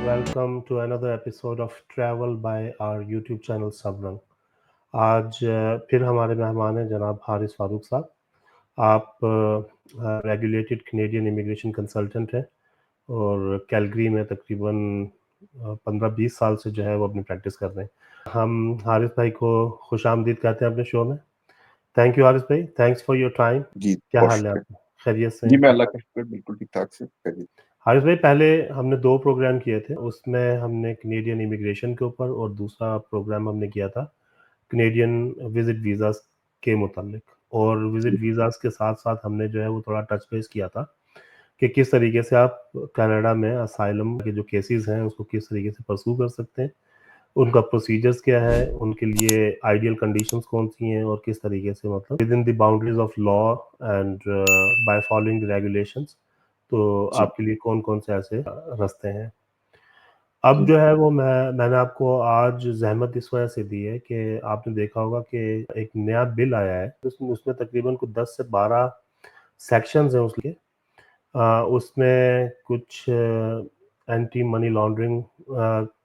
welcome to another episode of Travel by our YouTube channel Sabrang. आज फिर हमारे मेहमान हैं जनाब हारिस फारूक साहब। आप रेगुलेटेड कैनेडियन इमिग्रेशन कंसल्टेंट हैं और कैलगरी में तकरीबन 15-20 साल से जो है वो अपनी प्रैक्टिस कर रहे हैं। हम हारिस भाई को खुश आमदीद कहते हैं अपने शो में। थैंक यू हारिस भाई, थैंक्स फॉर योर टाइम। जी क्या बहुत हाल है शुक्रिया। आपका? खैरियत से जी हैं? मैं अल्लाह का शुक्र बिल्कुल ठीक ठाक से करिए। हारिस भाई, पहले हमने 2 प्रोग्राम किए थे, उसमें हमने कैनेडियन इमिग्रेशन के ऊपर और दूसरा प्रोग्राम हमने किया था कैनेडियन विजिट वीज़ास के मुतालिक। और विजिट वीज़ास के साथ-साथ हमने जो है वो थोड़ा टच बेस किया था कि किस तरीके से आप कनाडा में असाइलम के जो केसेस हैं उसको किस तरीके से परस्यू कर सकते हैं, उनका प्रोसीजर्स क्या है, उनके लिए आइडियल कंडीशंस कौन-सी हैं और किस तरीके से मतलब with in the boundaries of law and by following the regulations तो जी आपके लिए कौन-कौन से ऐसे रास्ते हैं। अब जी जो है वो मैंने आपको आज ज़हमत इस वजह से दी है कि आपने देखा होगा कि एक नया बिल आया है, उसमें उसमें तकरीबन कुछ 10 से 12 सेक्शंस हैं उसके। उसमें कुछ एंटी मनी लॉन्ड्रिंग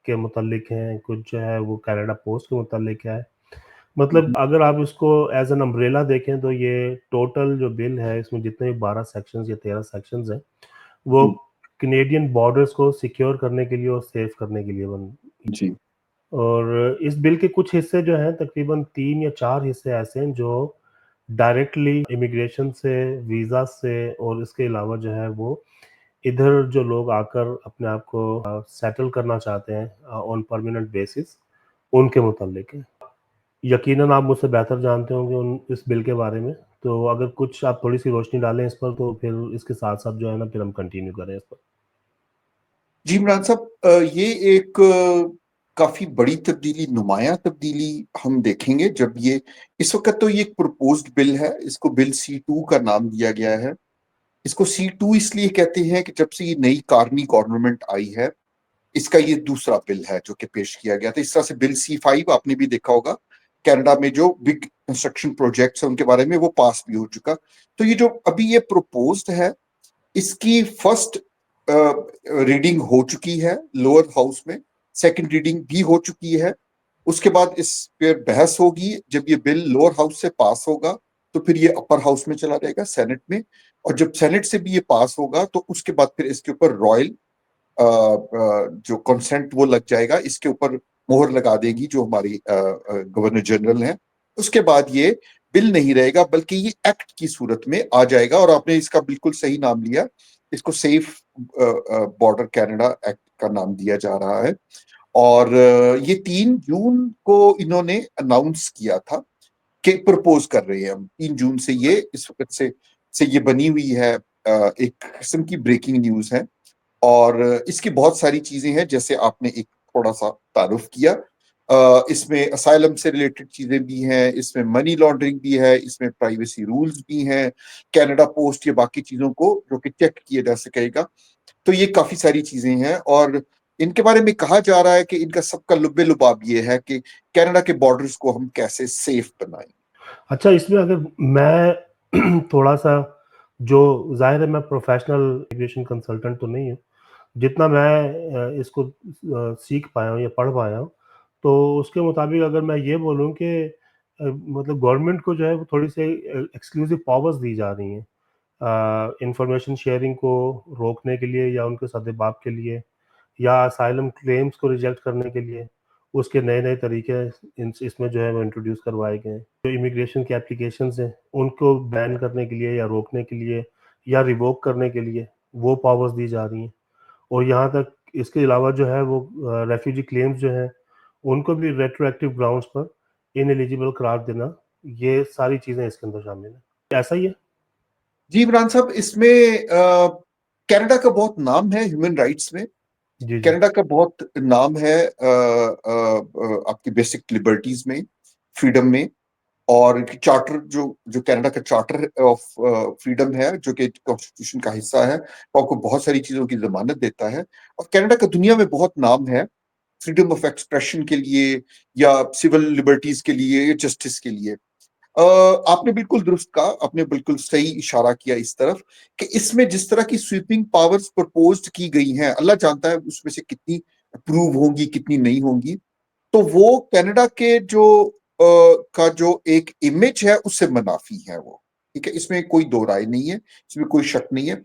के मुतालिक हैं, कुछ जो है वो कनाडा पोस्ट के मुतालिक है। मतलब हम्म, अगर आप इसको एज़ एन अम्ब्रेला देखें तो ये टोटल जो बिल है इसमें जितने भी 12 सेक्शंस या 13 सेक्शंस हैं, वो जी कैनेडियन बॉर्डर्स को सिक्योर करने के लिए और सेफ करने के लिए बन। जी और इस बिल के कुछ हिस्से जो हैं तकरीबन 3 या 4 हिस्से ऐसे हैं जो डायरेक्टली इमिग्रेशन से, वीज़ा से और इसके अलावा जो है वो इधर जो लोग आकर अपने आप को सेटल करना चाहते हैं ऑन परमानेंट बेसिस, उनके मुतालिक है। यकीनन आप मुझसे बेहतर जानते होंगे उन इस बिल के बारे में, तो अगर कुछ आप थोड़ी-सी रोशनी डालें इस पर तो फिर इसके साथ-साथ जो है ना फिर हम कंटिन्यू करें इस पर। जी इमरान साहब, ये एक काफी बड़ी तब्दीली, नुमाया तब्दीली हम देखेंगे जब ये इस वक्त तो ये एक प्रपोज्ड बिल है। इसको बिल C2 का नाम दिया गया है। इसको C2 इसलिए कहते हैं कि जब से ये नई कार्नी गवर्नमेंट आई है, इसका ये दूसरा बिल है जो कि पेश किया गया था। इस तरह से बिल C5 आपने भी देखा होगा, कनाडा में जो बिग कंस्ट्रक्शन प्रोजेक्ट्स है उनके बारे में, वो पास भी हो चुका। तो ये जो अभी ये प्रपोज्ड है, इसकी फर्स्ट रीडिंग हो चुकी है लोअर हाउस में, सेकंड रीडिंग भी हो चुकी है। उसके बाद इस पर बहस होगी। जब ये बिल लोअर हाउस से पास होगा तो फिर ये अपर हाउस में चला जाएगा, सेनेट में। और जब सेनेट से भी ये पास होगा तो उसके बाद फिर इसके ऊपर रॉयल जो कंसेंट वो लग जाएगा, इसके ऊपर मोहर लगा देगी जो हमारी गवर्नर जनरल हैं। उसके बाद ये बिल नहीं रहेगा बल्कि ये एक्ट की सूरत में आ जाएगा। और आपने इसका बिल्कुल सही नाम लिया, इसको सेफ बॉर्डर कनाडा एक्ट का नाम दिया जा रहा है। और ये 3 जून को इन्होंने अनाउंस किया था कि प्रपोज कर रहे हैं हम। 3 जून से ये इस वक्त से ये बनी हुई है। एक किस्म की ब्रेकिंग न्यूज है। और इसकी बहुत सारी चीजें हैं, जैसे आपने एक थोड़ा सा तारुफ किया। इसमें असाइलम से रिलेटेड चीजें भी हैं, इसमें मनी लॉन्ड्रिंग भी है, इसमें प्राइवेसी रूल्स भी हैं, कनाडा पोस्ट या बाकी चीजों को जो कि चेक किया जा सकेगा। तो ये काफी सारी चीजें हैं और इनके बारे में कहा जा रहा है कि इनका सबका लुब्बे लुबाब ये है कि कनाडा के बॉर्डर्स को हम कैसे सेफ बनाएं। अच्छा, इसमें अगर मैं थोड़ा-सा, जो ज़ाहिर है मैं प्रोफ़ेशनल इमिग्रेशन कंसल्टेंट तो नहीं हूँ, जितना मैं इसको सीख पाया हूँ या पढ़ पाया हूँ, तो उसके मुताबिक अगर मैं ये बोलूँ कि मतलब गवर्नमेंट को जो है वो थोड़ी-सी एक्सक्लूसिव पावर्स दी जा रही हैं इंफॉर्मेशन शेयरिंग को रोकने के लिए या उनके सद्देबाप के लिए या असाइलम क्लेम्स को रिजेक्ट करने के लिए। उसके नए-नए तरीके इसमें जो है वो इंट्रोड्यूस करवाए गए हैं। जो इमिग्रेशन की एप्लीकेशंस हैं, उनको बैन करने के लिए या रोकने के लिए या रिवोक करने के लिए वो पावर्स दी जा रही हैं। और यहाँ तक इसके अलावा जो है वो रेफ्यूजी क्लेम्स जो हैं, उनको भी रेट्रोएक्टिव ग्राउंड्स पर इनएलिजिबल करार देना, ये सारी चीज़ें इसके अंदर शामिल हैं। ऐसा ही है? जी इमरान साहब, इसमें कनाडा का बहुत नाम है ह्यूमन राइट्स में। जी, जी। कनाडा का बहुत नाम है आपकी बेसिक लिबर्टीज में, फ्रीडम में। और चार्टर जो जो कनाडा का चार्टर ऑफ फ्रीडम है, जो कि कॉन्स्टिट्यूशन का हिस्सा है, वो आपको बहुत सारी चीजों की जमानत देता है। और कनाडा का दुनिया में बहुत नाम है फ्रीडम ऑफ एक्सप्रेशन के लिए, या सिविल लिबर्टीज के लिए, या जस्टिस के लिए। आपने बिल्कुल दुरुस्त कहा, आपने बिल्कुल सही इशारा किया इस तरफ कि इसमें जिस तरह की स्वीपिंग पावर्स प्रपोज्ड की गई हैं, अल्लाह जानता है उसमें से कितनी अप्रूव होंगी, कितनी नहीं होंगी। तो वो कनाडा के जो का जो एक इमेज है उससे मुनाफी है वो, ठीक है, इसमें कोई दो राय नहीं है, इसमें कोई शक नहीं है।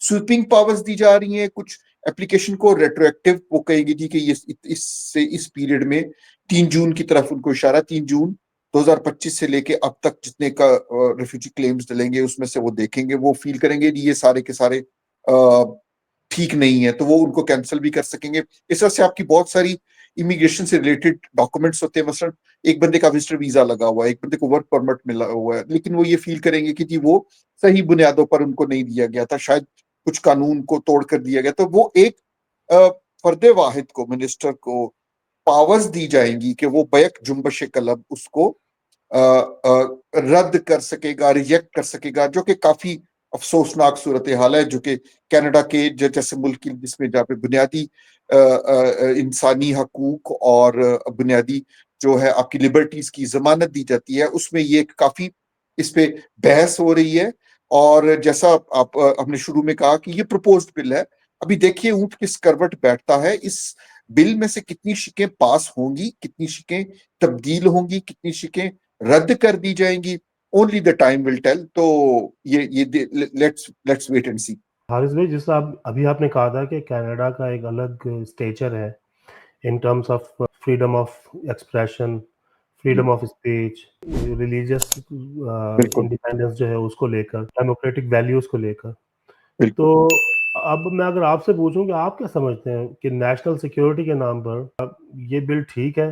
स्वीपिंग पावर्स दी जा रही हैं, कुछ एप्लीकेशन को रेट्रोएक्टिव वो कहेगी थी कि ये इससे इस पीरियड में 3 जून की तरफ उनको इशारा, 3 जून 2025 से लेके अब तक जितने का रिफ्यूजी क्लेम्स डलेंगे उसमें से वो देखेंगे, वो फील करेंगे ये सारे के सारे ठीक नहीं है तो वो उनको कैंसिल भी कर सकेंगे। इस तरह से आपकी बहुत सारी इमिग्रेशन से रिलेटेड डॉक्यूमेंट्स होते हैं, मसलन एक बंदे का विजिटर वीजा लगा हुआ है, एक बंदे को वर्क परमिट मिला हुआ है, लेकिन वो ये फील करेंगे कि जी वो सही बुनियादों पर उनको नहीं दिया गया था, शायद कुछ कानून को तोड़ कर दिया गया, तो वो एक फर्दे वाहिद को, मिनिस्टर को पावर्स दी जाएंगी कि वो बैक जुम्बश कलब उसको रद्द कर सकेगा, रिजेक्ट कर सकेगा, जो कि काफी अफसोसनाक सूरत हाल है, जो कि कनाडा के जैसे मुल्क की जिसमें जहाँ पे बुनियादी इंसानी हकूक और बुनियादी जो है आपकी लिबर्टीज की जमानत दी जाती है, उसमें ये काफी इस पे बहस हो रही है। और जैसा आप हमने शुरू में कहा कि ये प्रपोज्ड बिल है, अभी देखिए ऊंट किस करवट बैठता है, इस बिल में से कितनी शिकें पास होंगी, कितनी शिकें तब्दील होंगी, कितनी शिकें रद्द कर दी जाएंगी, only the time will tell. तो ये let's let's wait and see. Haris भाई, जैसा आप अभी आपने कहा था कि कनाडा का एक अलग स्टेचर है in terms of freedom of expression, freedom of speech, religious बिल्कुल इंडिपेंडेंस जो है उसको लेकर, डेमोक्रेटिक वैल्यूज को लेकर। बिल्कुल। तो अब मैं अगर आपसे पूछूं कि आप क्या समझते हैं कि नेशनल सिक्योरिटी के नाम पर अब ये बिल ठीक है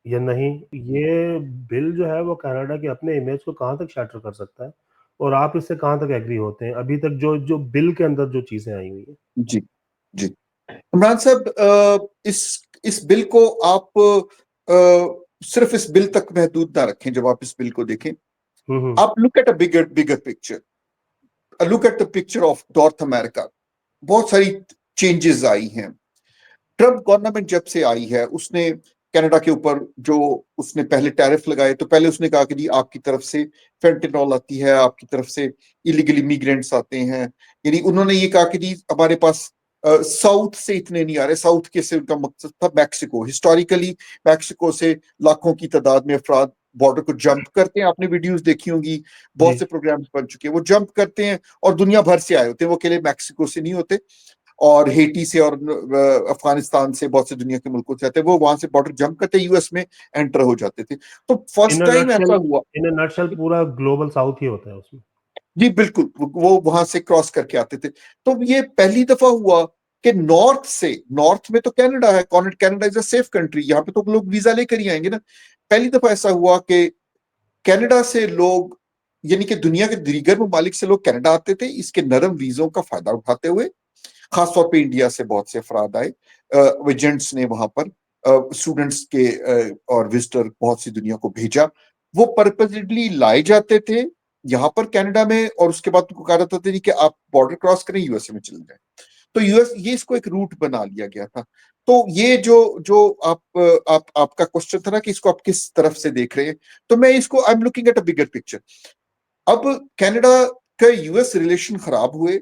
या नहीं? ये बिल जो है वो कनाडा के अपने इमेज को कहाँ तक शैटर कर सकता है, और आप इससे कहाँ तक एग्री होते हैं अभी तक जो जो बिल के अंदर जो चीजें आई हुई हैं? जी जी। इमरान साहब, इस बिल को आप सिर्फ इस बिल तक महदूद ना रखें। जब आप इस बिल को देखें, हम्म। आप look at a bigger bigger picture, look at the picture of north America. बहुत सारी चेंजेस आई हैं। ट्रम्प गवर्नमेंट जब से आई है उसने कनाडा के ऊपर जो उसने पहले टैरिफ लगाए, तो पहले उसने कहा कि जी आपकी तरफ से फेंटेनॉल आती है, आपकी तरफ से इलीगल इमिग्रेंट्स आते हैं, यानी उन्होंने ये कहा कि जी हमारे पास साउथ से इतने नहीं आ रहे। साउथ के से उनका मकसद था मैक्सिको। हिस्टोरिकली मैक्सिको से लाखों की तादाद में अफराद बॉर्डर को जंप करते हैं, आपने वीडियोस देखी होंगी, बहुत जी। से प्रोग्राम्स बन चुके हैं, वो जंप करते हैं और दुनिया भर से आए होते हैं, वो अकेले मैक्सिको से नहीं होते, और हेटी से और अफगानिस्तान से, बहुत से दुनिया के मुल्कों से आते हैं, वो वहां से बॉर्डर जंप करते यूएस में एंटर हो जाते थे। तो फर्स्ट टाइम ऐसा हुआ। इन नटशेल पूरा ग्लोबल साउथ ही होता है उसमें। जी बिल्कुल, वो वहां से क्रॉस करके आते थे। तो ये पहली दफा हुआ कि नॉर्थ से, नॉर्थ में तो कनाडा है, Canada is a safe country, यहाँ पे तो लोग वीजा लेकर ही आएंगे ना। पहली दफा ऐसा हुआ कि कनाडा से लोग, यानी कि दुनिया के दीगर ममालिक से लोग कनाडा आते थे, इसके नरम वीजों का फायदा उठाते हुए। खासतौर पे इंडिया से बहुत से अफराद आए, एजेंट्स ने वहां पर स्टूडेंट्स के और विजिटर बहुत सी दुनिया को भेजा। वो पर्पजली लाए जाते थे यहाँ पर कनाडा में, और उसके बाद उनको कहा जाता था कि आप बॉर्डर क्रॉस करें यूएसए में चले जाए। तो यूएस ये इसको एक रूट बना लिया गया था। तो ये जो जो आपका क्वेश्चन था ना कि इसको आप किस तरफ से देख रहे हैं, तो मैं इसको I am looking at a bigger picture. अब कनाडा का यूएस रिलेशन खराब हुए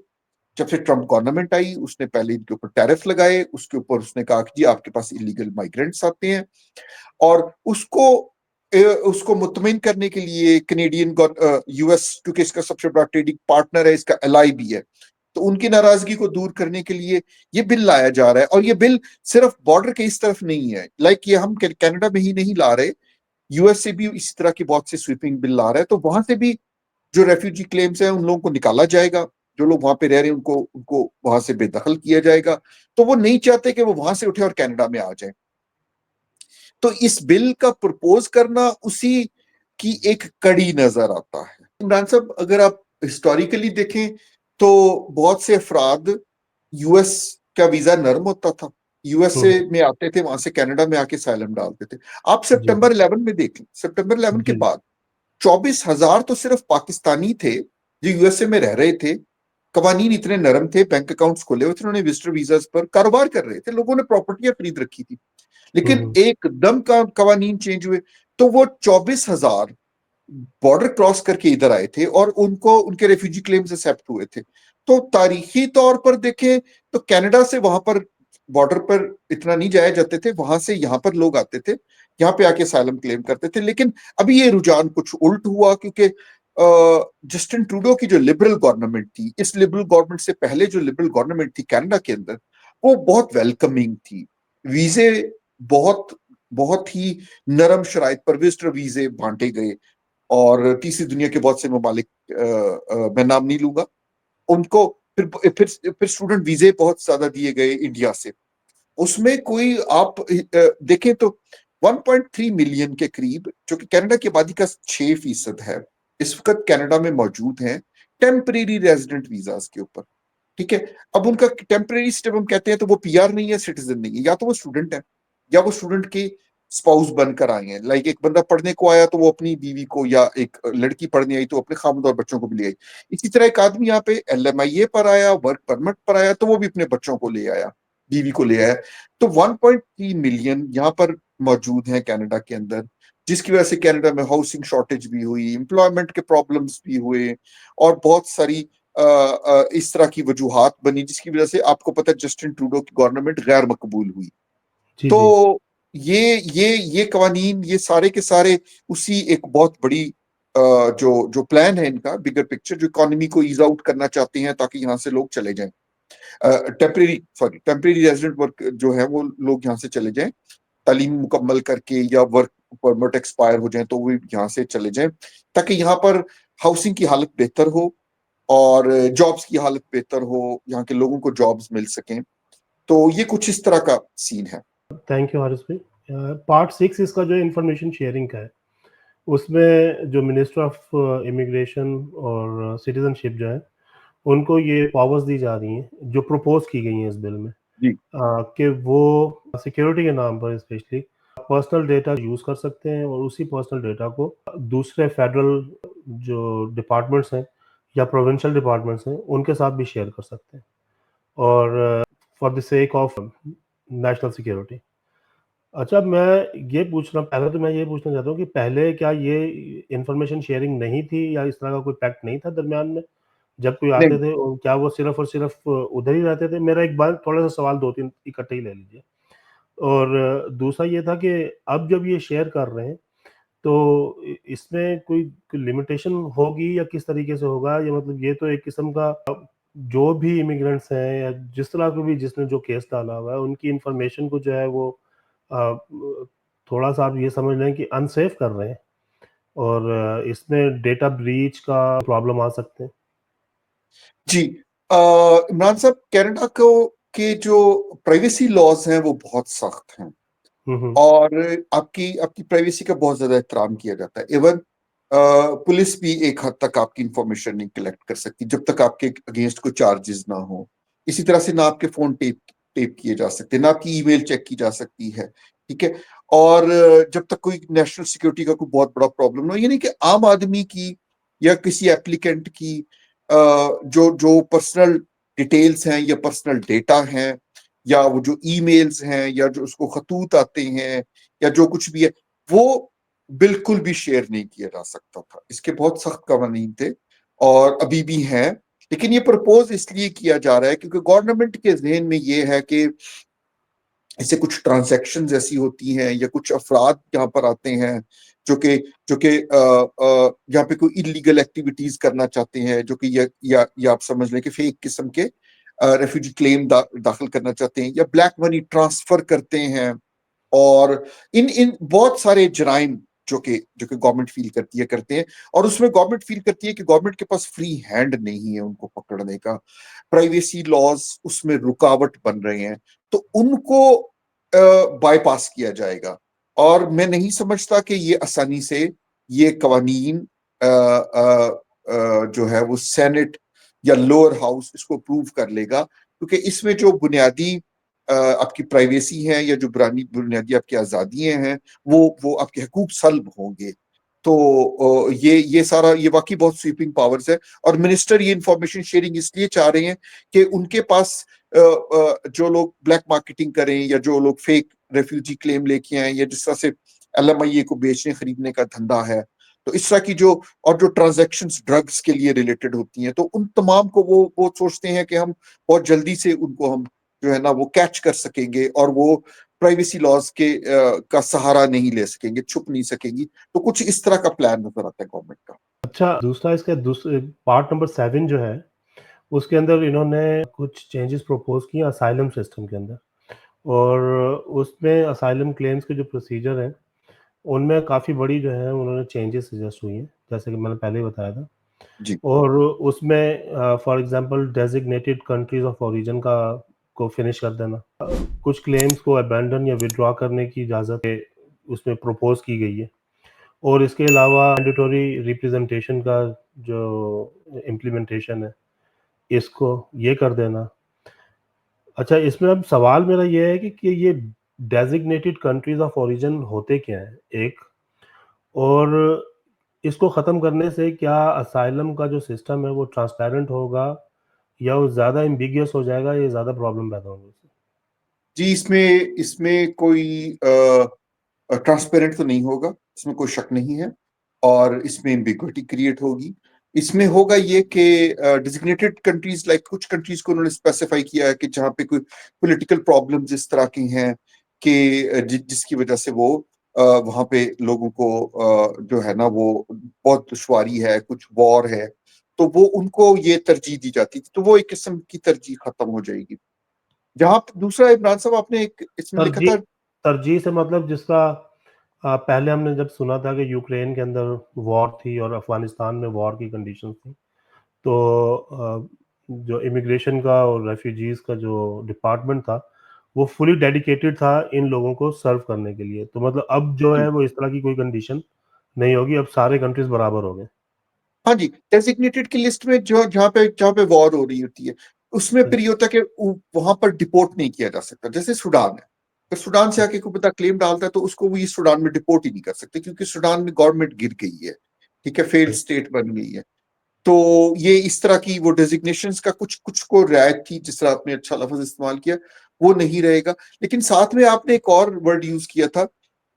जब से ट्रम्प गवर्नमेंट आई। उसने पहले इनके ऊपर टैरिफ लगाए, उसके ऊपर उसने कहा कि जी आपके पास इलीगल माइग्रेंट्स आते हैं, और उसको मुतमिन करने के लिए कनेडियन यूएस, क्योंकि इसका सबसे बड़ा ट्रेडिंग पार्टनर है, इसका एलाई भी है, तो उनकी नाराजगी को दूर करने के लिए ये बिल लाया जा रहा है। और ये बिल सिर्फ बॉर्डर के इस तरफ नहीं है, लाइक ये हम कनाडा में ही नहीं ला रहे, यूएस से भी इसी तरह की बहुत सी स्वीपिंग बिल ला रहा है। तो वहां से भी जो रेफ्यूजी क्लेम्स हैं उन लोगों को निकाला जाएगा, जो लोग वहां पे रह रहे हैं उनको उनको वहां से बेदखल किया जाएगा। तो वो नहीं चाहते कि वो वहां से उठे और कनाडा में आ जाए। तो इस बिल का प्रपोज करना उसी की एक कड़ी नजर आता है। इमरान साहब, अगर आप हिस्टोरिकली देखें तो बहुत से अफराद, यूएस का वीजा नर्म होता था, यूएसए हम्म। में आते थे, वहां से कनाडा में आके साइलम डालते थे। आप जी सितंबर 11 में देख लें, सितंबर 11 के जी। बाद 24,000 तो सिर्फ पाकिस्तानी थे जो यूएसए में रह रहे थे। कवानीन इतने नरम थे, बैंक अकाउंट्स खोले हुए थे, उन्होंने विजिटर वीजा पर कारोबार कर रहे थे, लोगों ने प्रॉपर्टियां खरीद रखी थी। लेकिन हम्म। एकदम का कवानीन चेंज हुए, तो वो 24,000 बॉर्डर क्रॉस करके इधर आए थे और उनको उनके रेफ्यूजी क्लेम्स एक्सेप्ट हुए थे। तो तारीखी तौर पर देखें तो कनाडा से वहां पर बॉर्डर पर इतना नहीं जाया जाते थे, वहां से यहाँ पर लोग आते थे, यहाँ पे आके साइलम क्लेम करते थे। लेकिन अभी ये रुझान कुछ उल्ट हुआ, क्योंकि जस्टिन ट्रूडो की जो लिबरल गवर्नमेंट थी, इस लिबरल गवर्नमेंट से पहले जो लिबरल गवर्नमेंट थी कनाडा के अंदर, वो बहुत वेलकमिंग थी। वीजे बहुत बहुत ही नरम शराइत पर विजिटर वीजे बांटे गए, और तीसरी दुनिया के बहुत से ममालिक, मैं नाम नहीं लूंगा उनको, फिर स्टूडेंट वीजे बहुत ज्यादा दिए गए इंडिया से। उसमें कोई आप देखें तो 1.3 मिलियन के करीब, जो कि कनाडा की आबादी का 6% है, इस वक्त कनाडा में मौजूद हैं टेम्परेरी रेजिडेंट वीजास के ऊपर। ठीक है, अब उनका टेम्परेरी स्टेप हम कहते हैं तो वो पीआर नहीं है, सिटीजन नहीं है, या तो वो स्टूडेंट है या वो स्टूडेंट के स्पाउस बनकर आए हैं। लाइक एक बंदा पढ़ने को आया तो वो अपनी बीवी को, या एक लड़की पढ़ने आई तो अपने खामद और बच्चों को भी ले आई। इसी तरह एक आदमी यहाँ पे एलएमआईए पर आया, वर्क परमिट पर आया, तो वो भी अपने बच्चों को ले आया, बीवी को ले आया। तो 1.3 मिलियन यहाँ पर मौजूद हैं कनाडा के अंदर, जिसकी वजह से कनाडा में हाउसिंग शॉर्टेज भी हुई, एम्प्लॉयमेंट के प्रॉब्लम्स भी हुए, और बहुत सारी इस तरह की वजूहात बनी, जिसकी वजह से आपको पता है जस्टिन ट्रूडो की गवर्नमेंट गैर मकबूल हुई। जी, तो जी। ये कवानीन, ये सारे के सारे उसी एक बहुत बड़ी जो जो प्लान है इनका, बिगर पिक्चर, जो इकोनॉमी को ईज आउट करना चाहते हैं ताकि यहाँ से लोग चले जाएं, टेम्परेरी रेजिडेंट वर्क जो है वो लोग यहाँ से चले जाएं, तालीम मुकम्मल करके या वर्क परमिट एक्सपायर हो जाए तो वो यहाँ से चले जाएं, ताकि यहाँ पर हाउसिंग की हालत बेहतर हो और जॉब्स की हालत बेहतर हो, यहाँ के लोगों को जॉब्स मिल सकें। तो ये कुछ इस तरह का सीन है। थैंक यू हारिस भाई। पार्ट 6 इसका जो इंफॉर्मेशन शेयरिंग का है, उसमें जो मिनिस्टर ऑफ इमिग्रेशन और सिटीजनशिप जो है, उनको ये पावर्स दी जा रही हैं जो प्रपोज की गई हैं इस बिल में, जी कि वो सिक्योरिटी के नाम पर स्पेशली पर्सनल डेटा यूज़ कर सकते हैं और उसी पर्सनल डेटा को दूसरे फेडरल जो डिपार्टमेंट्स हैं या प्रोविंशियल डिपार्टमेंट्स हैं उनके साथ भी शेयर कर सकते हैं, और for the sake of national security. अच्छा, पहले तो मैं ये पूछना चाहता हूँ कि पहले क्या ये इन्फॉर्मेशन शेयरिंग नहीं थी या इस तरह का कोई पैक्ट नहीं था दरमियान में? जब कोई आते नहीं। थे और क्या वो सिर्फ़ और सिर्फ़ उधर ही रहते थे? मेरा एक बार थोड़ा-सा सवाल 2-3 इकट्ठे ही ले लीजिए। और दूसरा ये था कि अब जब ये शेयर कर रहे हैं, तो इसमें कोई लिमिटेशन होगी या किस तरीके से होगा? या मतलब ये तो एक किस्म का जो भी इमिग्रेंट्स हैं या जिस तरह को भी जिसने जो केस डाला हुआ है, उनकी इन्फॉर्मेशन को जो है वो अ, थोड़ा-सा आप ये समझ लें कि अनसेफ कर रहे हैं, और इसमें डेटा ब्रीच का प्रॉब्लम आ सकते हैं। जी, इमरान साहब, कनाडा को के जो प्राइवेसी लॉज हैं वो बहुत सख्त हैं, हुँ, हुँ। और आपकी आपकी प्राइवेसी का बहुत ज्यादा एहतराम किया जाता है। इवन पुलिस भी एक हद तक आपकी इंफॉर्मेशन नहीं कलेक्ट कर सकती जब तक आपके अगेंस्ट कोई चार्जेस ना हो। इसी तरह से ना आपके फोन टेप टेप किए जा सकते, ना आपकी ईमेल चेक की जा सकती है। ठीक है, और जब तक कोई नेशनल सिक्योरिटी का कोई बहुत बड़ा प्रॉब्लम ना हो, यानी कि आम आदमी की या किसी एप्लीकेंट की जो जो पर्सनल डिटेल्स हैं या पर्सनल डेटा हैं, या वो जो ईमेल्स हैं या जो उसको खतूत आते हैं या जो कुछ भी है, वो बिल्कुल भी शेयर नहीं किया जा सकता था। इसके बहुत सख्त कवानीन थे और अभी भी हैं। लेकिन ये प्रपोज इसलिए किया जा रहा है क्योंकि गवर्नमेंट के जहन में ये है कि इससे कुछ ट्रांजैक्शंस ऐसी होती हैं या कुछ अफराद यहाँ पर आते हैं जो कि यहाँ पे कोई इलीगल एक्टिविटीज करना चाहते हैं, जो कि या आप समझ लें कि फेक किस्म के रेफ्यूजी क्लेम दाखिल करना चाहते हैं या ब्लैक मनी ट्रांसफर करते हैं, और इन इन बहुत सारे जराइम जो कि गवर्नमेंट फील करती है करते हैं। और उसमें गवर्नमेंट फील करती है कि गवर्नमेंट के पास फ्री हैंड नहीं है उनको पकड़ने का, प्राइवेसी लॉज उसमें रुकावट बन रहे हैं, तो उनको बाईपास किया जाएगा। और मैं नहीं समझता कि ये आसानी से ये कवानीन जो है वो सेनेट या लोअर हाउस इसको अप्रूव कर लेगा, क्योंकि इसमें जो बुनियादी आपकी प्राइवेसी है या जो बुनियादी आपकी आजादियां हैं, वो आपके हकूक सल्ब होंगे। तो ये सारा, ये वाकई बहुत स्वीपिंग पावर्स है। और मिनिस्टर ये इंफॉर्मेशन शेयरिंग इसलिए चाह रहे हैं कि उनके पास जो लोग ब्लैक मार्केटिंग करें या जो लोग फेक रेफ्यूजी क्लेम लेके आए या जिस तरह से एलएमआईए को बेचने खरीदने का धंधा है, तो इस तरह की जो और जो ट्रांजैक्शंस ड्रग्स के लिए रिलेटेड होती हैं, तो उन तमाम को वो सोचते हैं कि हम बहुत जल्दी से उनको हम जो है ना वो कैच कर सकेंगे और वो प्राइवेसी लॉज के का सहारा नहीं ले सकेंगे, छुप नहीं सकेंगी। तो कुछ इस तरह का प्लान नजर आता है गवर्नमेंट का। अच्छा, दूसरा इसका पार्ट नंबर 7 जो है, उसके अंदर इन्होंने कुछ चेंजेस प्रपोज़ किए असाइलम सिस्टम के अंदर, और उसमें असाइलम क्लेम्स के जो प्रोसीजर हैं, उनमें काफ़ी बड़ी जो है उन्होंने चेंजेस सजेस्ट हुई हैं, जैसे कि मैंने पहले ही बताया था। जी। और उसमें for example designated countries of origin का को फिनिश कर देना। कुछ क्लेम्स को अबैंडन या विथड्रॉ करने की इजाज़त उसमें प्रपोज़ की गई है। और इसके अलावा मैंडेटरी रिप्रेजेंटेशन का जो इम्प्लीमेंटेशन है, इसको ये कर देना। अच्छा, इसमें अब सवाल मेरा ये है कि ये डेज़िग्नेटेड कंट्रीज़ ऑफ ओरिजिन होते क्या हैं? एक, और इसको ख़त्म करने से क्या असाइलम का जो सिस्टम है वो ट्रांसपेरेंट होगा, या वो ज़्यादा एम्बिगियस हो जाएगा, या ज़्यादा प्रॉब्लम पैदा होंगी इससे? जी, इसमें इसमें कोई ट्रांसपेरेंट तो नहीं होगा, इसमें कोई शक नहीं है, और इसमें एम्बिग्विटी क्रिएट होगी। इसमें होगा ये कि डिजिग्नेटेड कंट्रीज लाइक कुछ कंट्रीज को उन्होंने स्पेसिफाई किया है कि जहाँ पे कोई पॉलिटिकल प्रॉब्लम्स इस तरह की हैं कि जिसकी वजह से वो वहाँ पे लोगों को जो है ना वो बहुत दुश्वारी है, कुछ वॉर है, तो वो उनको ये तरजीह दी जाती थी, तो वो एक किस्म की तरजीह खत्म हो जाएगी। जहां दूसरा इमरान साहब आपने एक इसमें लिखा तरजीह था। तरजीह से मतलब जिसका पहले हमने जब सुना था कि यूक्रेन के अंदर वॉर थी और अफ़गानिस्तान में वॉर की कंडीशंस थी, तो जो इमिग्रेशन का और रेफ्यूजीज़ का जो डिपार्टमेंट था, वो फुली डेडिकेटेड था इन लोगों को सर्व करने के लिए। तो मतलब अब जो है वो इस तरह की कोई कंडीशन नहीं होगी, अब सारे कंट्रीज़ बराबर हो गए। हाँ जी, डेजिग्नेटेड की लिस्ट में जो जहाँ पे वॉर हो रही होती है, उसमें फिर ये होता है कि वहां पर डिपोर्ट नहीं किया जा सकता। जैसे सूडान है, अगर सूडान से आके कोई बंदा क्लेम डालता है तो उसको वो ये सूडान में डिपोर्ट ही नहीं कर सकते, क्योंकि सूडान में गवर्नमेंट गिर गई है, ठीक है, फेल्ड स्टेट बन गई है। तो ये इस तरह की वो डेजिग्नेशंस का कुछ कुछ को रियायत थी, जिस तरह आपने अच्छा लफ्ज इस्तेमाल किया, वो नहीं रहेगा। लेकिन साथ में आपने एक और वर्ड यूज किया था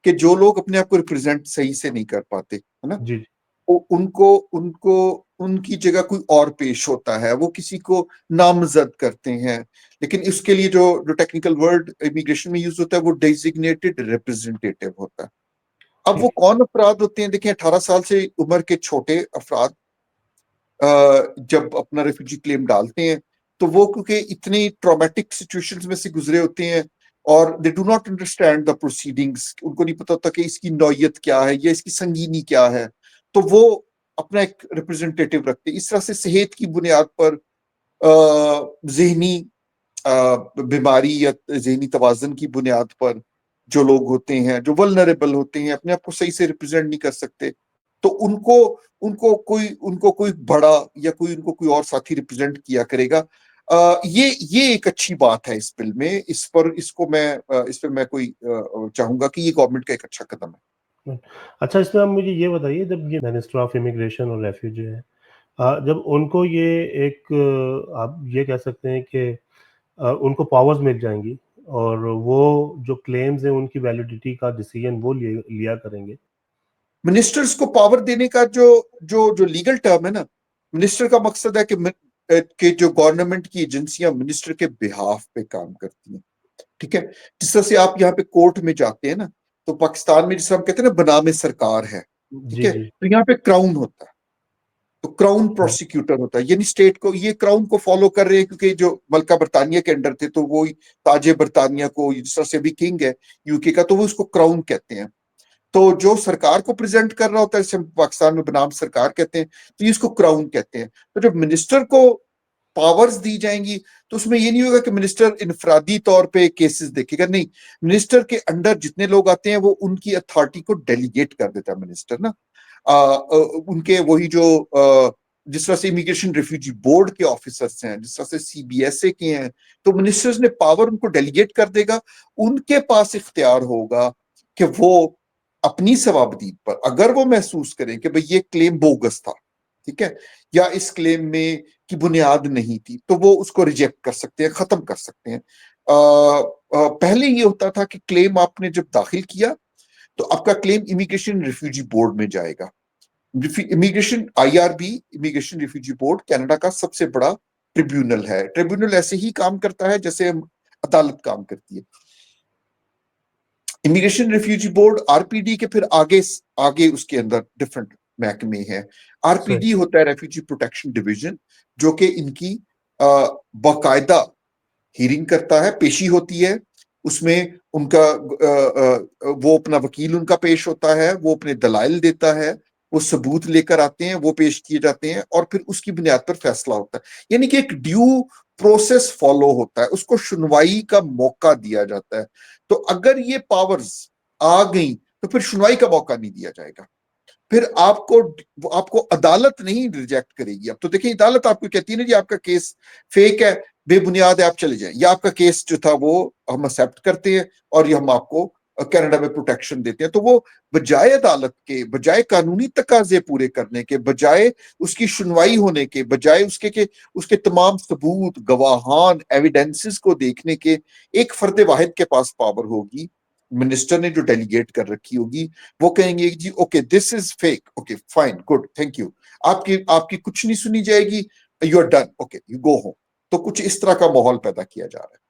कि जो लोग अपने आप को रिप्रेजेंट सही से नहीं कर पाते, है ना, जी, जी। उनको उनको उनकी जगह कोई और पेश होता है, वो किसी को नामजद करते हैं। लेकिन इसके लिए जो जो टेक्निकल वर्ड इमिग्रेशन में यूज होता है वो डेजिग्नेटेड रिप्रेजेंटेटिव होता है। अब वो ठीक। कौन अफराद होते हैं? देखिए, 18 साल से उम्र के छोटे अफराद जब अपना रेफ्यूजी क्लेम डालते हैं, तो वो क्योंकि इतनी ट्रॉमेटिक सिचुएशंस में से गुजरे होते हैं और they do not understand the proceedings, उनको नहीं पता होता कि इसकी नौयत क्या है या इसकी संगीनी क्या है, तो वो अपना एक रिप्रेजेंटेटिव रखते हैं। इस तरह से सेहत की बुनियाद पर, जहनी बीमारी या जहनी तवाजन की बुनियाद पर जो लोग होते हैं, जो वल्नरेबल होते हैं, अपने आप को सही से रिप्रेजेंट नहीं कर सकते, तो उनको उनको कोई बड़ा या कोई उनको कोई और साथी रिप्रेजेंट किया करेगा। ये एक अच्छी बात है इस बिल में। इस पर मैं कोई चाहूंगा कि ये गवर्नमेंट का एक अच्छा कदम है। अच्छा, इसमें आप मुझे ये बताइए, जब ये मिनिस्टर ऑफ इमिग्रेशन और रेफ्यूजी है, जब उनको ये एक आप ये कह सकते हैं कि उनको पावर्स मिल जाएँगी, और वो जो क्लेम्स हैं उनकी वैलिडिटी का डिसीजन वो लिए लिया करेंगे। मिनिस्टर्स को पावर देने का जो जो जो लीगल टर्म है ना, मिनिस्टर का मकसद है कि जो गवर्नमेंट की एजेंसियां मिनिस्टर के बिहाफ पे काम करती हैं, ठीक है। जिस तरह से आप यहाँ पे कोर्ट में जाते हैं ना, तो पाकिस्तान में जिस तरह हम कहते हैं ना बनामे सरकार है, ठीक जी, है, जी। तो यहाँ पे क्राउन होता है, तो क्राउन हाँ, प्रोसिक्यूटर होता है, यानी स्टेट को ये क्राउन को फॉलो कर रहे हैं, क्योंकि जो मलका बरतानिया के अंडर थे तो वो ताजे बरतानिया को, जिस तरह से अभी किंग है यूके का, तो वो उसको क्राउन कहते हैं। तो जो सरकार को प्रेजेंट कर रहा होता है, जैसे पाकिस्तान में बनाम सरकार कहते हैं, तो ये इसको क्राउन कहते हैं। तो जब मिनिस्टर को पावर्स दी जाएंगी, तो उसमें ये नहीं होगा कि मिनिस्टर इनफरादी तौर पे केसेस देखेगा, नहीं, मिनिस्टर के अंडर जितने लोग आते हैं वो उनकी अथॉरिटी को डेलीगेट कर देता है मिनिस्टर ना। उनके वही जो जिस तरह से इमिग्रेशन रिफ्यूजी बोर्ड के ऑफिसर्स हैं, जिस तरह से सीबीएसए के हैं, तो मिनिस्टर्स ने पावर उनको डेलीगेट कर देगा। उनके पास इख्तियार होगा कि वो अपनी सवाबदीद पर अगर वो महसूस करें कि भाई ये क्लेम बोगस था, ठीक है, या इस क्लेम में की बुनियाद नहीं थी, तो वो उसको रिजेक्ट कर सकते हैं, खत्म कर सकते हैं। पहले ये होता था कि क्लेम आपने जब दाखिल किया तो आपका क्लेम इमिग्रेशन रिफ्यूजी बोर्ड में जाएगा, immigration IRB, immigration refugee board, Canada का सबसे बड़ा ट्रिब्यूनल है। ट्रिब्यूनल ऐसे ही काम करता है जैसे अदालत काम करती है। इमिग्रेशन रिफ्यूजी बोर्ड RPD के फिर आगे आगे उसके अंदर डिफरेंट महकमे हैं। RPD होता है रेफ्यूजी प्रोटेक्शन डिवीजन, जो कि इनकी बाकायदा हियरिंग करता है, पेशी होती है, उसमें उनका वो अपना वकील उनका पेश होता है, वो अपने दलाइल देता है, वो सबूत लेकर आते हैं, वो पेश किए जाते हैं और फिर उसकी बुनियाद पर फैसला होता है। यानी कि एक ड्यू प्रोसेस फॉलो होता है, उसको सुनवाई का मौका दिया जाता है। तो अगर ये पावर्स आ गई तो फिर सुनवाई का मौका नहीं दिया जाएगा, फिर आपको अदालत नहीं रिजेक्ट करेगी। अब तो देखिए अदालत आपको कहती है ना जी आपका केस फेक है, बेबुनियाद है, आप चले जाएं, या आपका केस जो था वो हम एक्सेप्ट करते हैं और ये हम आपको कनाडा में प्रोटेक्शन देते हैं। तो वो बजाय अदालत के, बजाय कानूनी तकाजे पूरे करने के, बजाय उसकी सुनवाई होने के, बजाय उसके तमाम सबूत, गवाहान, एविडेंसेस को देखने के, एक फर्द वाहिद के पास पावर होगी, मिनिस्टर ने जो डेलीगेट कर रखी होगी, वो कहेंगे जी okay this is fake, okay fine good thank you, आपकी कुछ नहीं सुनी जाएगी, you are done, okay you go home. तो कुछ इस तरह का माहौल पैदा किया जा रहा है।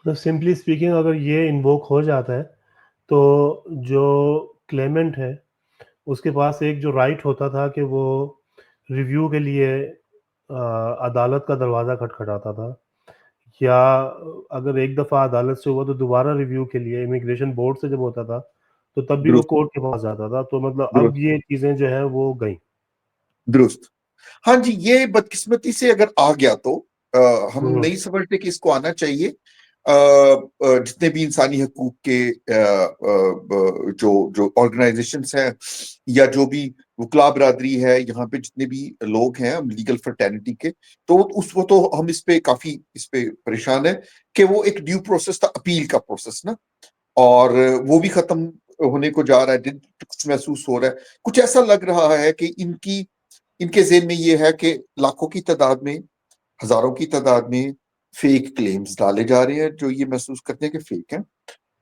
तो सिंपली स्पीकिंग अगर ये इन्वोक हो जाता है तो जो क्लेमेंट है उसके पास एक जो राइट होता था कि वो रिव्यू के लिए अदालत का दरवाज़ा खटखटाता था, या अगर एक दफ़ा अदालत से हुआ तो दोबारा रिव्यू के लिए इमिग्रेशन बोर्ड से जब होता था तो तब भी वो दुरुस्त कोर्ट के पास जाता था। तो मतलब अब दुरुस्त ये चीज़ें जो हैं वो गई। दुरुस्त। हाँ जी, ये बदकिस्मती से अगर आ गया तो हम हुँ, नहीं समझते कि इसको आना चाहिए। जितने भी इंसानी हकूक के जो जो ऑर्गेनाइजेशंस हैं या जो भी वकला बरादरी है, यहाँ पे जितने भी लोग हैं लीगल फ्रेटर्निटी के, तो वो तो हम इस पे परेशान है कि वो एक ड्यू प्रोसेस था, अपील का प्रोसेस ना, और वो भी खत्म होने को जा रहा है। कुछ महसूस हो रहा है, कुछ ऐसा लग रहा है कि इनके ज़हन में ये है कि लाखों की तादाद में, हजारों की तादाद में फेक क्लेम्स डाले जा रहे हैं, जो ये महसूस करते हैं कि फेक हैं,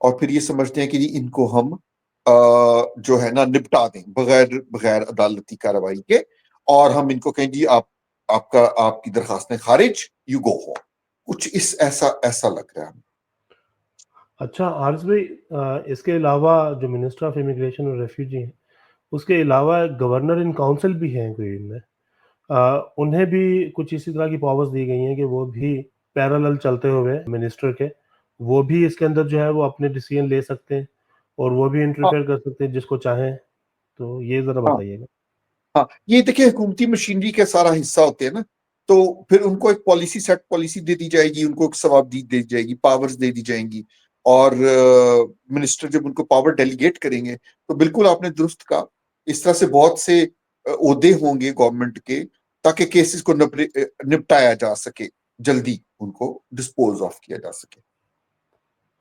और फिर ये समझते हैं कि जी इनको हम जो है ना निपटा दें बगैर बगैर अदालती कार्रवाई के, और हम इनको कहें जी आपकी दरखास्तें खारिज, यू गो होम। कुछ इस ऐसा ऐसा लग रहा है। अच्छा आरिज़ भाई, इसके अलावा जो मिनिस्टर ऑफ इमिग्रेशन और रेफ्यूजी हैं, उसके अलावा गवर्नर इन काउंसिल भी हैं कोई इनमें। उन्हें भी कुछ इसी तरह की पावर्स दी गई हैं कि वो भी पैरेलल चलते हुए मिनिस्टर के, वो भी इसके अंदर जो है वो अपने डिसीजन ले सकते हैं और वो भी हाँ इंटरफेयर कर सकते हैं जिसको चाहें। तो ये ज़रा हाँ बताइएगा? हाँ, ये देखिए हुकूमती मशीनरी का सारा हिस्सा होते हैं ना, तो फिर उनको एक पॉलिसी दे दी जाएगी, उनको एक सवाबदीद दे दी जाएगी, पावर्स दे दी जाएंगी, और मिनिस्टर जब उनको पावर डेलीगेट करेंगे तो बिल्कुल आपने दुरुस्त कहा, इस तरह से बहुत से ओहदे होंगे गवर्नमेंट के, ताकि केसेस को निपटाया जा सके, जल्दी उनको डिस्पोज ऑफ किया जा सके।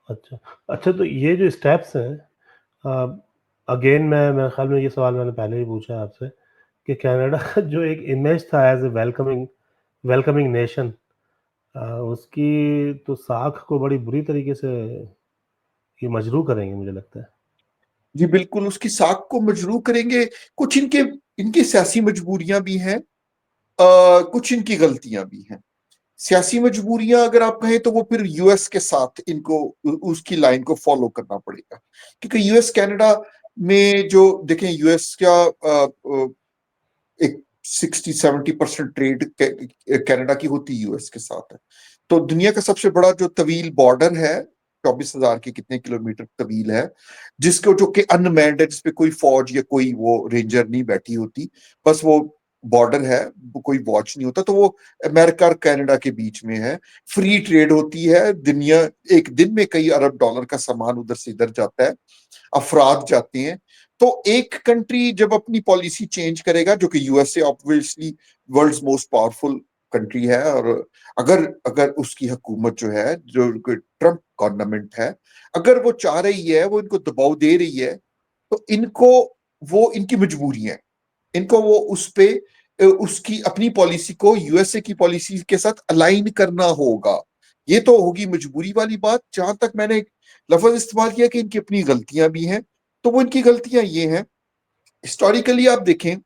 अच्छा। अच्छा तो ये जो स्टेप्स हैं, अगेन मैं मेरे ख़्याल में ये सवाल मैंने पहले ही पूछा है आपसे कि कनाडा का जो एक इमेज था as a welcoming welcoming nation, उसकी तो साख को बड़ी बुरी तरीके से ये मजरूह करेंगे मुझे लगता है। जी बिल्कुल, उसकी साख को मजरूह करेंगे। कुछ इनके इनकी सियासी मजबूरियां भी हैं, कुछ इनकी गलतियां भी हैं। सियासी मजबूरियां अगर आप कहें तो वो फिर यूएस के साथ इनको उसकी लाइन को फॉलो करना पड़ेगा, क्योंकि यूएस कनाडा में जो देखें, यूएस का एक 60-70% ट्रेड कनाडा की होती यूएस के साथ है। तो दुनिया का सबसे बड़ा जो तवील बॉर्डर है, 24,000 के कितने किलोमीटर तवील है, जिसको जो कि अनमैन्ड है, जिसपे कोई फौज या कोई वो रेंजर नहीं बैठी होती, बस वो बॉर्डर है, कोई वॉच नहीं होता, तो वो अमेरिका और कनाडा के बीच में है। फ्री ट्रेड होती है, दुनिया एक दिन में कई अरब डॉलर का सामान उधर से इधर जाता है, अफराद जाते हैं। तो एक कंट्री जब अपनी पॉलिसी चेंज करेगा, जो कि USA obviously world's most powerful country है, और अगर अगर उसकी हुकूमत जो है, जो ट्रंप गवर्नमेंट है, अगर वो चाह रही है, वो इनको दबाव दे रही है, तो इनको वो इनकी मजबूरी है, इनको वो उस पे उसकी अपनी पॉलिसी को यूएसए की पॉलिसी के साथ अलाइन करना होगा। ये तो होगी मजबूरी वाली बात। जहां तक मैंने एक लफ्ज इस्तेमाल किया कि इनकी अपनी गलतियां भी हैं, तो वो इनकी गलतियां ये हैं, हिस्टोरिकली आप देखें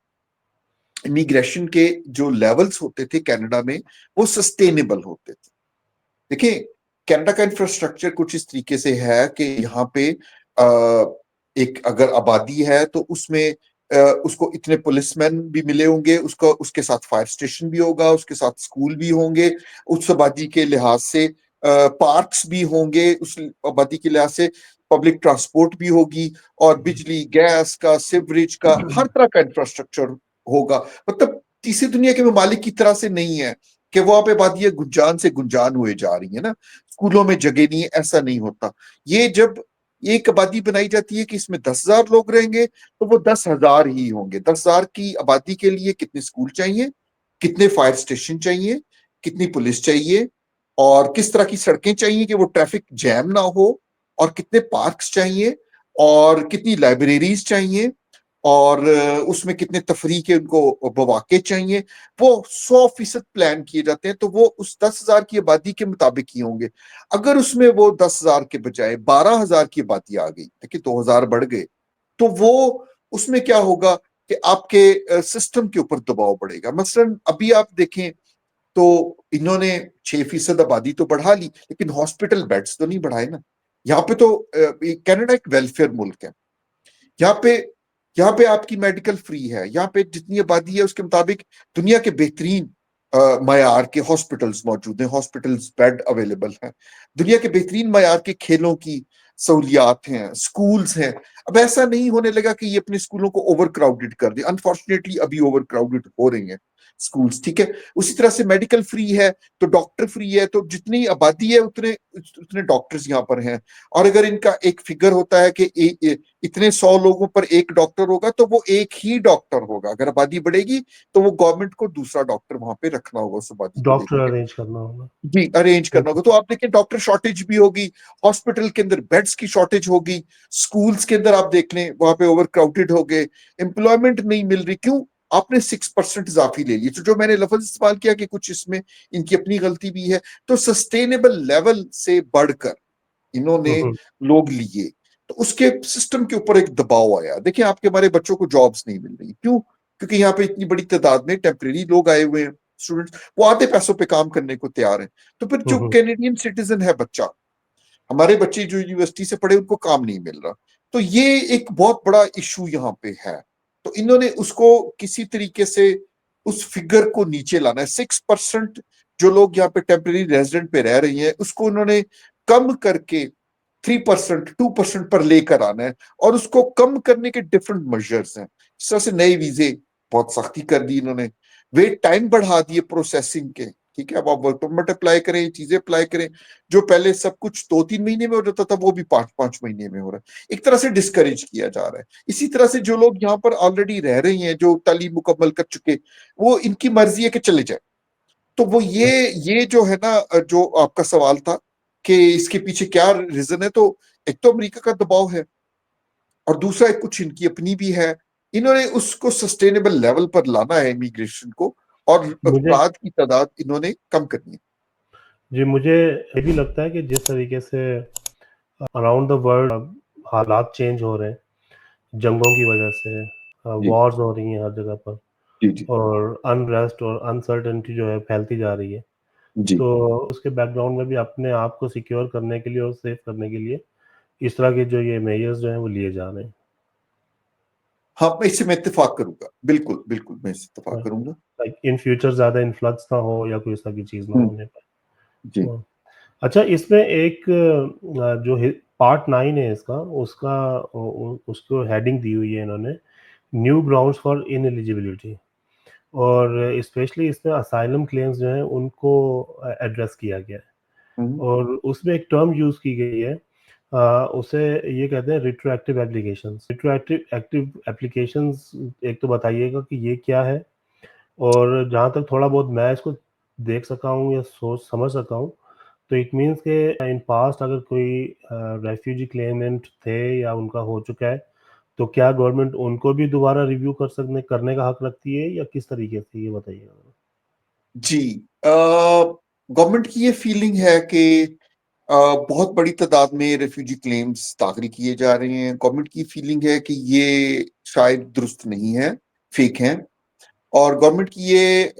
इमिग्रेशन के जो लेवल्स होते थे कनाडा में, वो सस्टेनेबल होते थे। देखिए, कनाडा का इंफ्रास्ट्रक्चर कुछ इस तरीके से है कि यहाँ पे एक अगर आबादी है तो उसमें उसको इतने पुलिसमैन भी मिले होंगे, उसको उसके साथ फायर स्टेशन भी होगा, उसके साथ स्कूल भी होंगे, उस आबादी के लिहाज से पार्क्स भी होंगे, उस आबादी के लिहाज से पब्लिक ट्रांसपोर्ट भी होगी, और बिजली, गैस का, सिवरेज का, हर तरह का इंफ्रास्ट्रक्चर होगा। मतलब तीसरी दुनिया के ममालिक की तरह से नहीं है कि वहां पे आबादियां गुंजान से गुंजान हुए जा रही है ना, स्कूलों में जगह नहीं है, ऐसा नहीं होता। ये जब एक आबादी बनाई जाती है कि इसमें 10,000 लोग रहेंगे, तो वो 10,000 ही होंगे। 10,000 की आबादी के लिए कितने स्कूल चाहिए, कितने फायर स्टेशन चाहिए, कितनी पुलिस चाहिए, और किस तरह की सड़कें चाहिए कि वो ट्रैफिक जैम ना हो, और कितने पार्क्स चाहिए, और कितनी लाइब्रेरीज चाहिए, और उसमें कितने तफरी के उनको मौके चाहिए, वो 100% प्लान किए जाते हैं। तो वो उस 10,000 की आबादी के मुताबिक ही होंगे। अगर उसमें वो 10,000 के बजाय 12,000 की आबादी आ गई, देखिए 2,000 बढ़ गए, तो वो उसमें क्या होगा कि आपके सिस्टम के ऊपर दबाव पड़ेगा। मसलन अभी आप देखें तो इन्होंने 6% आबादी तो बढ़ा ली, लेकिन हॉस्पिटल बेड्स तो नहीं बढ़ाए ना। यहाँ पे तो कनाडा एक वेलफेयर मुल्क है। यहाँ पे यहाँ पे आपकी मेडिकल फ्री है, यहाँ पे जितनी आबादी है उसके मुताबिक दुनिया के बेहतरीन मयार के हॉस्पिटल्स मौजूद हैं, हॉस्पिटल्स बेड अवेलेबल हैं, दुनिया के बेहतरीन मयार के खेलों की सहूलियात हैं, स्कूल्स हैं। अब ऐसा नहीं होने लगा कि ये अपने स्कूलों को ओवर क्राउडेड कर दे। अनफॉर्चुनेटली अभी ओवर क्राउडेड हो रही हैं स्कूल्स, ठीक है। उसी तरह से मेडिकल फ्री है तो डॉक्टर फ्री है, तो जितनी आबादी है उतने उतने डॉक्टर्स यहाँ पर हैं। और अगर इनका एक फिगर होता है कि इतने 100 लोगों पर एक डॉक्टर होगा, तो वो एक ही डॉक्टर होगा। अगर आबादी बढ़ेगी तो वो गवर्नमेंट को दूसरा डॉक्टर वहां पे रखना होगा उस आबादी को देख डॉक्टर के। अरेंज करना होगा। जी, अरेंज करना होगा। तो आप देखिए डॉक्टर शॉर्टेज भी होगी, हॉस्पिटल के अंदर बेड्स की शॉर्टेज होगी, स्कूल्स के अंदर आप देख लें वहां पे ओवर क्राउडेड हो गए, एम्प्लॉयमेंट नहीं मिल रही। क्यों? आपने 6% इजाफी ले ली। तो जो मैंने लफ्ज इस्तेमाल किया कि कुछ इसमें इनकी अपनी गलती भी है, तो सस्टेनेबल लेवल से बढ़कर इन्होंने हम्म, लोग लिए, तो उसके सिस्टम के ऊपर एक दबाव आया। देखिए आपके हमारे बच्चों को जॉब्स नहीं मिल रही। क्यों? क्योंकि यहाँ पे इतनी बड़ी तादाद में टेम्परेरी लोग आए हुए हैं, स्टूडेंट्स, वो आधे पैसों पे काम करने को तैयार हैं। तो फिर जो हम्म, कैनेडियन सिटीजन है बच्चा, हमारे बच्चे जो यूनिवर्सिटी से पढ़े, उनको काम नहीं मिल रहा। तो ये एक बहुत बड़ा इशू यहाँ पे है। तो इन्होंने उसको किसी तरीके से उस फिगर को नीचे लाना है। 6% जो लोग यहाँ पे टेम्परेरी रेजिडेंट पे रह रही हैं, उसको उन्होंने कम करके 3%, 2% पर लेकर आना है। और उसको कम करने के डिफरेंट मेजर्स हैं। इस तरह से नए वीजे बहुत सख्ती कर दी इन्होंने, वेट टाइम बढ़ा दिए प्रोसेसिंग के, ठीक है। अब आप वर्क परमिट अप्लाई करें, चीजें अप्लाई करें, जो पहले सब कुछ 2-3 महीने में हो जाता था, वो भी 5-5 महीने में हो रहा है। एक तरह से डिस्करेज किया जा रहा है। इसी तरह से जो लोग यहाँ पर ऑलरेडी रह रहे हैं, जो तालीम मुकम्मल कर चुके, वो इनकी मर्जी है कि चले जाए। तो वो ये जो है ना, जो आपका सवाल था कि इसके पीछे क्या रीजन है, तो एक तो अमेरिका का दबाव है, और दूसरा एक कुछ इनकी अपनी भी है। इन्होंने उसको सस्टेनेबल लेवल पर लाना है इमिग्रेशन को, और मुझे अफराद की तादाद इन्होंने कम करनी है। जी, मुझे ये भी लगता है कि जिस तरीके से अराउंड द वर्ल्ड हालात चेंज हो रहे हैं, जंगों की वजह से जी वॉर्स हो रही हैं हर जगह पर, जी जी और अनरेस्ट और अनसर्टेनिटी जो है फैलती जा रही है। जी। तो उसके बैकग्राउंड में भी अपने आप को सिक्योर करने के लिए और सेफ करने के लिए इस तरह के जो ये मेजर्स जो हैं वो लिए जा रहे हैं। हाँ, मैं इससे मैं इत्तेफाक करूंगा, बिल्कुल बिल्कुल मैं इससे इत्तेफाक करूंगा। लाइक इन फ्यूचर ज़्यादा इन्फ्लक्स ना हो या कोई इस तरह की चीज़ ना हम्म, होने पाए। जी। हाँ। अच्छा, इसमें एक जो पार्ट 9 है इसका, उसका उसको हेडिंग दी हुई है इन्होंने, न्यू ग्राउंड्स फॉर इनएलिजिबिलिटी, और स्पेशली इसमें असाइलम क्लेम्स जो हैं उनको एड्रेस किया गया है। हम्म, और उसमें एक टर्म यूज़ की गई है, उसे ये कहते हैं रिट्रोएक्टिव एप्लीकेशंस। रिट्रोएक्टिव एक्टिव एप्लीकेशंस, एक तो बताइएगा कि ये क्या है? और जहाँ तक थोड़ा बहुत मैं इसको देख सका हूँ या सोच समझ सका हूँ, तो इट मीन्स के इन पास्ट अगर कोई रेफ्यूजी क्लेमेंट थे या उनका हो चुका है, तो क्या गवर्नमेंट उनको भी दोबारा रिव्यू करने का हक रखती है या किस तरीके से, ये बताइएगा? जी। गवर्नमेंट की ये फीलिंग है कि बहुत बड़ी तादाद में रेफ्यूजी क्लेम्स दाखिल किए जा रहे हैं। गवर्नमेंट की फीलिंग है कि ये शायद दुरुस्त नहीं है, फेक हैं। और गवर्नमेंट की ये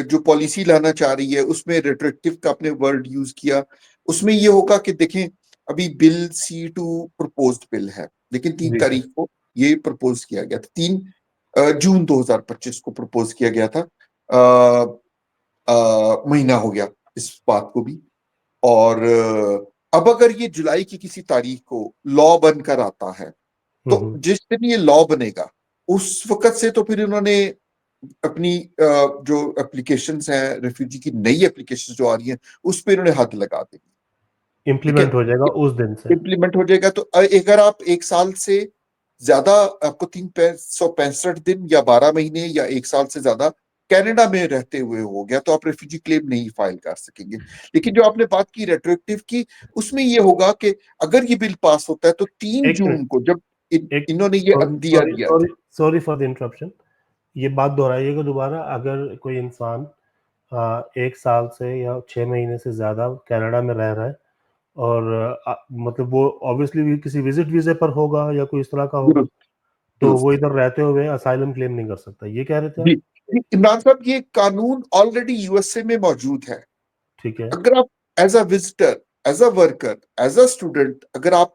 जो पॉलिसी लाना चाह रही है उसमें रेट्रोएक्टिव का आपने वर्ड यूज किया, उसमें ये होगा कि देखें अभी बिल C2 प्रपोज्ड बिल है, लेकिन 3 जी सर। तारीख को ये प्रपोज किया गया था, 3 जून 2025 को प्रपोज किया गया था। महीना हो गया इस बात को भी। और अब अगर ये जुलाई की किसी तारीख को लॉ बनकर आता है, तो जिस दिन ये लॉ बनेगा उस वक्त से तो फिर उन्होंने अपनी जो एप्लीकेशंस हैं, रेफ्यूजी की नई एप्लीकेशंस जो आ रही हैं उस पर इन्होंने हद लगा दी। ठीक है, इम्प्लीमेंट हो जाएगा उस दिन से। इम्प्लीमेंट हो जाएगा। तो अगर आप 1 साल से ज्यादा, आपको 365 दिन या 12 महीने या 1 साल से ज्यादा कनाडा में रहते हुए हो गया, तो आप रेफ्यूजी क्लेम नहीं फाइल कर सकेंगे। लेकिन जो आपने बात की रेट्रोएक्टिव की, उसमें ये होगा कि अगर ये बिल पास होता है तो 3 एक जून मिनट, को जब एक इन्होंने ये अंदिया सॉरी दिया सॉरी था। Sorry for the interruption. ये बात दोहराइएगा दोबारा। अगर कोई इंसान 1 साल से या 6 महीने से ज़्यादा कनाडा में रह रहा है और मतलब वो ऑब्वियसली भी किसी विजिट वीज़े पर होगा या कोई इस तरह का होगा, दुरुस्त, तो वो दुरुस्त। इधर रहते हुए असाइलम क्लेम नहीं कर सकता, ये कह रहे थे जी आप? इमरान साहब, ये कानून ऑलरेडी यूएसए में मौजूद है। ठीक है। अगर आप as a visitor, as a worker, as a student अगर आप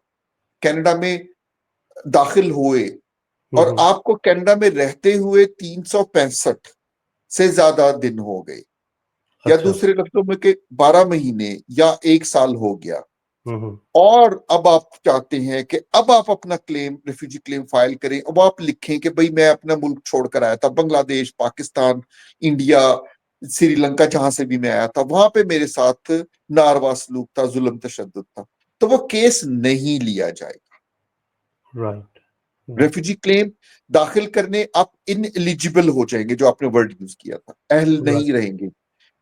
कनाडा में दाखिल हुए और हम्म। आपको कनाडा में रहते हुए 365 से ज्यादा दिन हो गए, या अच्छा। दूसरे लफ्जों में कि 12 महीने या 1 साल हो गया, हम्म। और अब आप चाहते हैं कि अब आप अपना क्लेम, रिफ्यूजी क्लेम फाइल करें, अब आप लिखें कि भाई मैं अपना मुल्क छोड़कर आया था, बांग्लादेश, पाकिस्तान, इंडिया, श्रीलंका, जहां से भी मैं आया था वहां पे मेरे साथ नारवा सलूक था, जुल्म तशद्दुद था, तो वो केस नहीं लिया जाएगा। राइट। रेफ्यूजी क्लेम दाखिल करने आप इन एलिजिबल हो जाएंगे, जो आपने वर्ड यूज किया था, अहल राइट। नहीं रहेंगे। ठीक।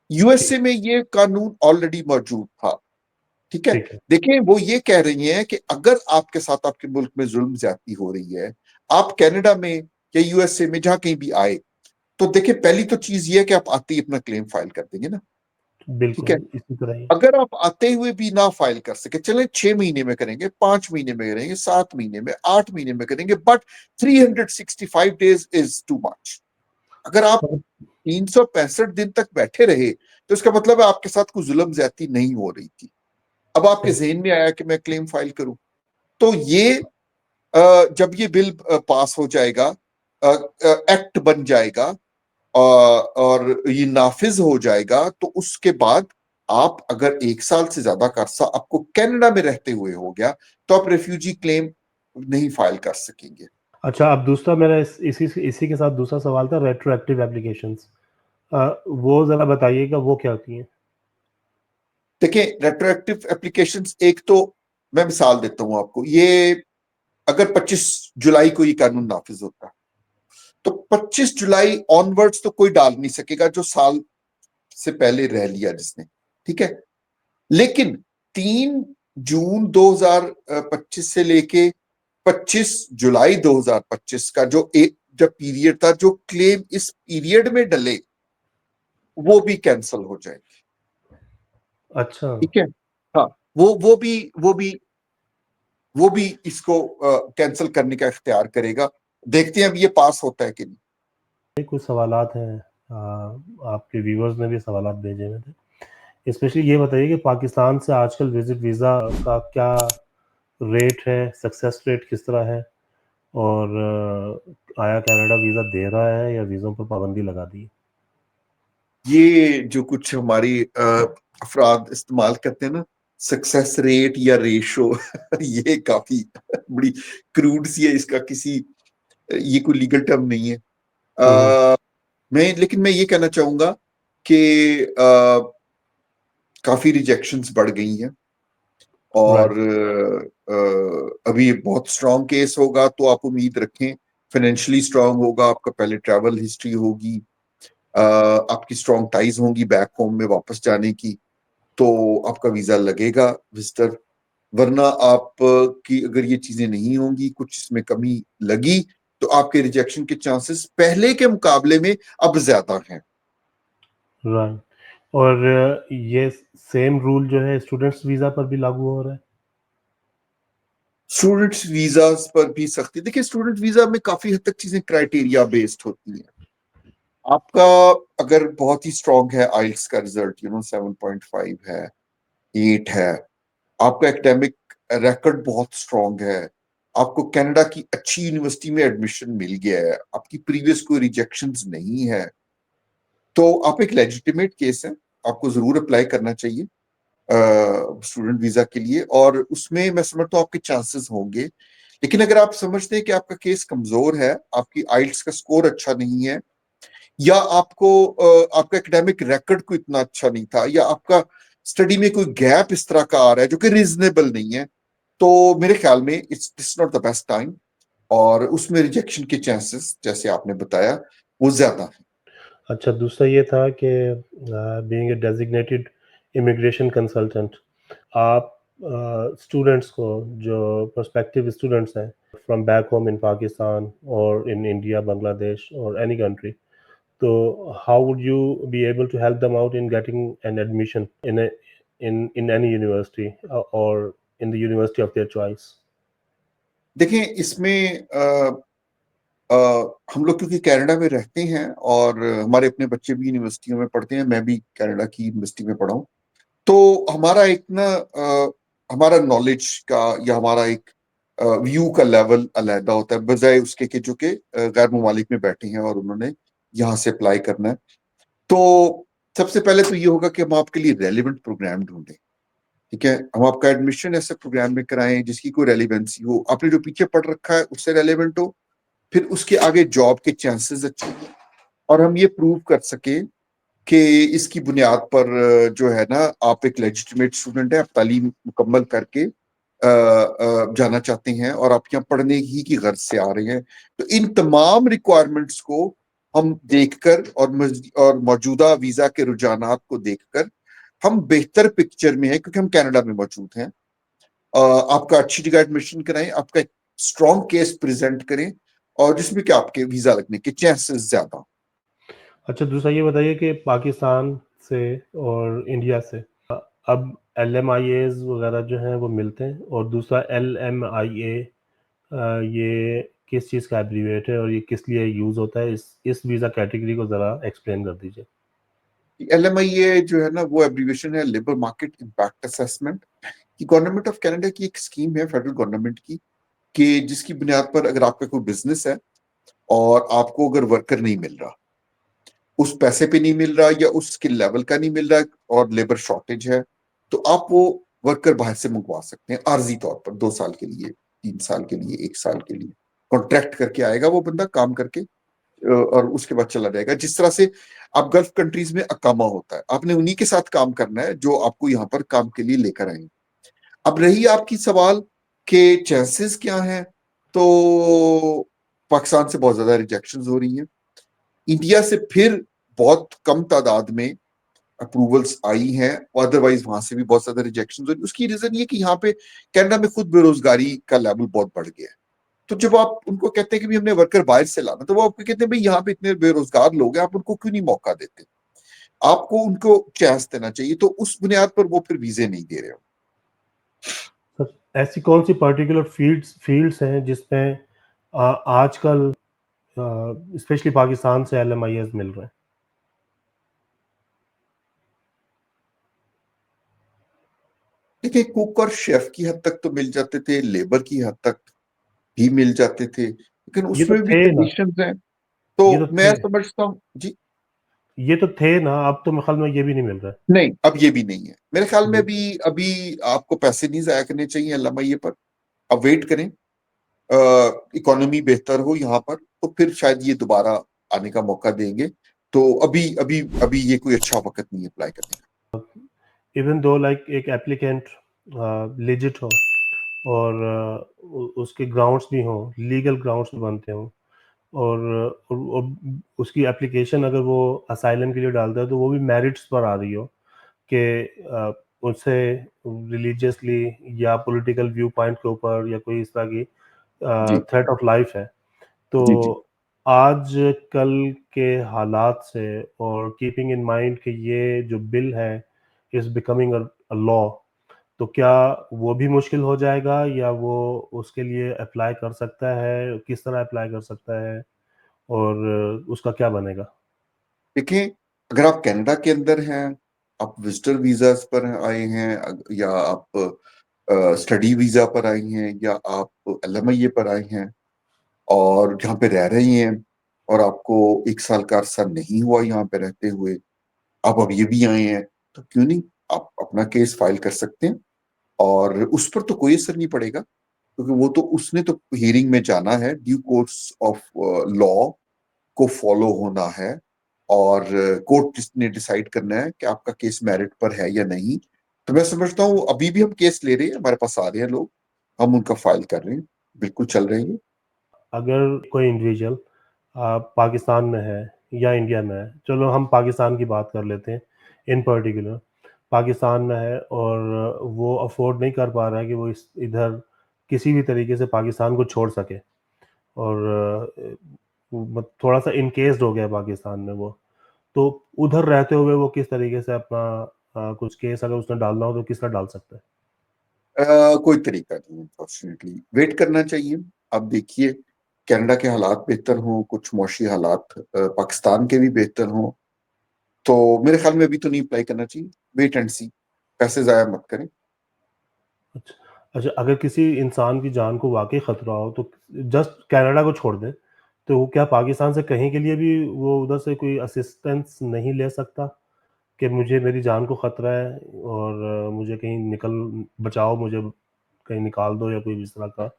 यूएसए में ये कानून ऑलरेडी मौजूद था। ठीक है, ठीक है। देखिए वो ये कह रही हैं कि अगर आपके साथ आपके मुल्क में जुल्म ज्यादती हो रही है, आप कनाडा में या यूएसए में जहां कहीं भी आए, तो देखिए पहली तो चीज ये है कि आप आते ही अपना क्लेम फाइल कर देंगे ना। ठीक है, बिल्कुल इसी तरह ही। अगर आप आते हुए भी ना फाइल कर सके, चले 6 महीने में करेंगे, 5 महीने में करेंगे, 7 महीने में, 8 महीने में करेंगे, but 365 days is too much. अगर आप पर 365 दिन तक बैठे रहे, तो इसका मतलब है आपके साथ कोई जुल्म ज्यादती नहीं हो रही थी। अब आपके जहन में आया कि मैं क्लेम फाइल करूं, तो ये जब ये बिल पास हो जाएगा, एक्ट बन जाएगा, और ये नाफिज हो जाएगा, तो उसके बाद आप अगर 1 साल से ज्यादा का अरसा आपको कनाडा में रहते हुए हो गया, तो आप रेफ्यूजी क्लेम नहीं फाइल कर सकेंगे। अच्छा, अब दूसरा मेरा इसी के साथ दूसरा सवाल था रेट्रोएक्टिव एप्लीकेशंस। वो ज़रा बताइएगा वो क्या होती हैं? देखिए रेट्रोएक्टिव एप्लीकेशंस, एक तो मैं मिसाल देता हूं आपको, ये अगर 25 जुलाई को ये कानून नाफिज होता है, तो 25 जुलाई ऑनवर्ड्स तो कोई डाल नहीं सकेगा जो साल से पहले रह लिया जिसने। ठीक है, लेकिन 3 जून 2025 से लेके 25 जुलाई 2025 का जो एक जब पीरियड था, जो क्लेम इस पीरियड में डले वो भी कैंसल हो जाएंगे। अच्छा। ठीक है, हाँ, वो भी इसको कैंसिल करने का इख्तियार करेगा। देखते हैं अब ये पास होता है कि नहीं। कुछ सवालात हैं, आपके व्यूअर्स ने भी सवालात भेजे हुए थे। स्पेशली ये बताइए कि पाकिस्तान से आजकल विजिट वीज़ा का क्या रेट है, सक्सेस रेट किस तरह है, और आया कनाडा वीज़ा दे रहा है या वीज़ों पर पाबंदी लगा दी है? ये जो कुछ हमारी अफराद इस्तेमाल करते हैं ना, सक्सेस रेट या रेशो, ये काफी बड़ी क्रूड सी है, इसका किसी, ये कोई लीगल टर्म नहीं है। हम्म। लेकिन मैं ये कहना चाहूंगा कि काफी रिजेक्शंस बढ़ गई हैं, और राइट। अभी बहुत स्ट्रांग केस होगा, तो आप उम्मीद रखें फाइनेंशियली स्ट्रांग होगा, आपका पहले ट्रैवल हिस्ट्री होगी, आपकी स्ट्रांग टाइज होंगी बैक होम में वापस जाने की, तो आपका वीजा लगेगा विजिटर। वरना आप की अगर ये चीजें नहीं होंगी, कुछ इसमें कमी लगी, तो आपके रिजेक्शन के चांसेस पहले के मुकाबले में अब ज्यादा हैं। राइट। और ये सेम रूल जो है स्टूडेंट्स वीज़ा पर भी लागू हो रहा है? स्टूडेंट्स वीजा पर भी सख्ती, देखिए स्टूडेंट वीजा में काफी हद तक चीजें क्राइटेरिया बेस्ड होती हैं। आपका अगर बहुत ही स्ट्रांग है आइल्स का रिजल्ट 7.5 है, 8 है, आपका एकेडमिक रिकॉर्ड बहुत स्ट्रांग है, आपको कनाडा की अच्छी यूनिवर्सिटी में एडमिशन मिल गया है, आपकी प्रीवियस कोई रिजेक्शंस नहीं है, तो आप एक लेजिटिमेट केस है, आपको जरूर अप्लाई करना चाहिए स्टूडेंट वीजा के लिए, और उसमें मैं समझता हूँ आपके चांसेस होंगे। लेकिन अगर आप समझते हैं कि आपका केस कमजोर है, आपकी आइल्स का स्कोर अच्छा नहीं है, या आपको आपका एकेडमिक रिकॉर्ड को इतना अच्छा नहीं था, या आपका स्टडी में कोई गैप इस तरह का आ रहा है जो कि रीजनेबल नहीं है, तो मेरे ख्याल में it's not the best time, और उसमें रिजेक्शन के चांसेस जैसे आपने बताया वो ज्यादा है। अच्छा, दूसरा ये था कि being a designated immigration consultant, आप स्टूडेंट्स को, जो प्रोस्पेक्टिव स्टूडेंट्स हैं from back home in Pakistan और इन इंडिया, बांग्लादेश और एनी कंट्री, तो how would you be able to help them out in getting an admission in any university, or in the university of their choice? देखें इसमें हम लोग क्योंकि Canada में रहते हैं और हमारे अपने बच्चे भी यूनिवर्सिटियों में पढ़ते हैं, मैं भी कनाडा की यूनिवर्सिटी में पढ़ा हूँ, तो हमारा एक ना हमारा नॉलेज का या हमारा एक व्यू का लेवल अलहदा होता है, बजाय उसके कि जो कि गैर ममालिक में बैठे हैं और उन्होंने यहाँ से अप्लाई करना है। तो सबसे पहले तो ये होगा कि हम आपके लिए रेलिवेंट प्रोग्राम ढूंढें, ठीक है, हम आपका एडमिशन ऐसे प्रोग्राम में कराएं जिसकी कोई रेलिवेंसी हो, आपने जो पीछे पढ़ रखा है उससे रेलिवेंट हो, फिर उसके आगे जॉब के चांसेस अच्छे हैं, और हम ये प्रूव कर सके कि इसकी बुनियाद पर जो है ना आप एक लेजिटिमेट स्टूडेंट है, आप तालीम मुकम्मल करके जाना चाहते हैं और आप यहाँ पढ़ने ही की गर्ज से आ रहे हैं। तो इन तमाम रिक्वायरमेंट्स को हम देखकर और मौजूदा वीजा के रुझानात को देखकर हम बेहतर पिक्चर में है, क्योंकि हम कनाडा में मौजूद हैं। आपका अच्छी जगह एडमिशन कराएं, आपका एक स्ट्रॉन्ग केस प्रेजेंट करें, और जिसमें कि आपके वीजा लगने के चांसेस ज्यादा। अच्छा, दूसरा ये बताइए कि पाकिस्तान से और इंडिया से अब LMIAs वगैरह जो हैं वो मिलते हैं, और दूसरा LMIA, ये किस चीज़ का एब्रीविएट है और ये किस लिए यूज़ होता है? इस वीज़ा कैटेगरी को ज़रा एक्सप्लेन कर दीजिए। LMIA जो है ना वो एब्रीविएशन है लेबर मार्केट इम्पैक्ट असेसमेंट, कि गवर्नमेंट ऑफ कनाडा की एक स्कीम है, फेडरल गवर्नमेंट की, कि जिसकी बुनियाद पर अगर आपका कोई बिजनेस है और आपको अगर वर्कर नहीं मिल रहा, उस पैसे पे नहीं मिल रहा या उस स्किल लेवल का नहीं मिल रहा, और लेबर शॉर्टेज है, तो आप वो वर्कर बाहर से मंगवा सकते हैं आर्जी तौर पर, 2 साल के लिए, 3 साल के लिए, 1 साल के लिए कॉन्ट्रैक्ट करके आएगा वो बंदा काम करके, और उसके बाद चला जाएगा। जिस तरह से आप गल्फ कंट्रीज में अकामा होता है, आपने उन्हीं के साथ काम करना है जो आपको यहाँ पर काम के लिए लेकर आए। अब रही आपकी सवाल के चांसेस क्या हैं, तो पाकिस्तान से बहुत ज्यादा रिजेक्शन हो रही हैं, इंडिया से फिर बहुत कम तादाद में अप्रूवल्स आई हैं, अदरवाइज वहां से भी बहुत ज्यादा रिजेक्शन हो रही है। उसकी रीजन ये कि यहाँ पे कनाडा में खुद बेरोजगारी का लेवल बहुत बढ़ गया है। तो जब आप उनको कहते हैं कि भी हमने वर्कर बाहर से लाना, तो वो आपको कहते हैं भाई यहाँ पे इतने बेरोजगार लोग हैं, आप उनको क्यों नहीं मौका देते, आपको उनको चांस देना चाहिए, तो उस बुनियाद पर वो फिर वीजे नहीं दे रहे हो। सर, ऐसी कौन सी पर्टिकुलर फील्ड्स हैं जिसमें आजकल स्पेशली पाकिस्तान से LMIAs मिल रहे हैं? देखिए कुक और शेफ की हद तक तो मिल जाते थे, लेबर की हद तक भी मिल जाते थे, लेकिन ये तो उसमें भी थे ना, कंडीशंस हैं। तो ये तो मैं थे समझता हूँ जी। ये तो थे ना, अब तो मेरे ख्याल में ये भी नहीं मिल रहा है। नहीं, अब ये भी नहीं है मेरे ख्याल में, जी। अभी अभी आपको पैसे नहीं जाया करने चाहिए LMIA पर, अब वेट करें, इकोनॉमी बेहतर हो यहाँ पर तो फिर शायद ये दोबारा आने का मौका देंगे। तो अभी अभी अभी ये कोई अच्छा वक्त नहीं अप्लाई करने का। इवन दो लाइक एक एप्लीकेंट लेजिट हो, और उसके ग्राउंड्स भी हों, लीगल ग्राउंड्स भी बनते हों, और उसकी एप्लीकेशन अगर वो असाइलम के लिए डालता है तो वो भी मेरिट्स पर आ रही हो कि उससे रिलीजियसली या पॉलिटिकल व्यू पॉइंट के ऊपर या कोई इस तरह की जी थ्रेट ऑफ लाइफ है। तो जी जी। आज कल के हालात से, और कीपिंग इन माइंड कि ये जो बिल है इज बिकमिंग अ लॉ, तो क्या वो भी मुश्किल हो जाएगा, या वो उसके लिए अप्लाई कर सकता है, किस तरह अप्लाई कर सकता है, और उसका क्या बनेगा? देखें, अगर आप कनाडा के अंदर हैं, आप विजिटर वीजास पर आए हैं, या आप स्टडी वीजा पर आई हैं, या आप एलएमआईए पर आए हैं और यहाँ पे रह रही हैं, और आपको 1 साल का अरसा नहीं हुआ यहाँ पे रहते हुए, आप अब ये भी आए हैं, तो क्यों नहीं आप अपना केस फाइल कर सकते हैं। और उस पर तो कोई असर नहीं पड़ेगा, क्योंकि वो तो उसने तो हियरिंग में जाना है, ड्यू कोर्स ऑफ लॉ को फॉलो होना है, और कोर्ट ने डिसाइड करना है कि आपका केस मेरिट पर है या नहीं। तो मैं समझता हूँ अभी भी हम केस ले रहे हैं, हमारे पास आ रहे हैं लोग, हम उनका फाइल कर रहे हैं, बिल्कुल चल रहे हैं। अगर कोई इंडिविजुअल पाकिस्तान में है या इंडिया में है, चलो हम पाकिस्तान की बात कर लेते हैं इन पर्टिकुलर, पाकिस्तान में है और वो अफोर्ड नहीं कर पा रहा है कि वो इधर किसी भी तरीके से पाकिस्तान को छोड़ सके, और थोड़ा सा इनकेस्ड हो गया पाकिस्तान में वो, तो उधर रहते हुए वो किस तरीके से अपना कुछ केस अगर उसने डालना हो तो किस तरह डाल सकता है? कोई तरीका नहीं, अनफॉर्चुनेटली वेट करना चाहिए। अब देखिए, कनाडा के हालात बेहतर हों, कुछ मौशी हालात पाकिस्तान के भी बेहतर हों, तो मेरे ख्याल में अभी तो नहीं अप्लाई करना चाहिए, वेट एंड सी, पैसे जाया मत करें। अच्छा, अच्छा, अगर किसी इंसान की जान को वाक़ई ख़तरा हो तो जस्ट कनाडा को छोड़ दें, तो क्या पाकिस्तान से कहीं के लिए भी वो उधर से कोई असिस्टेंस नहीं ले सकता? कि मुझे मेरी जान को ख़तरा है और मुझे कहीं बचाओ, मुझे कहीं निकाल दो, या कोई इस तरह का,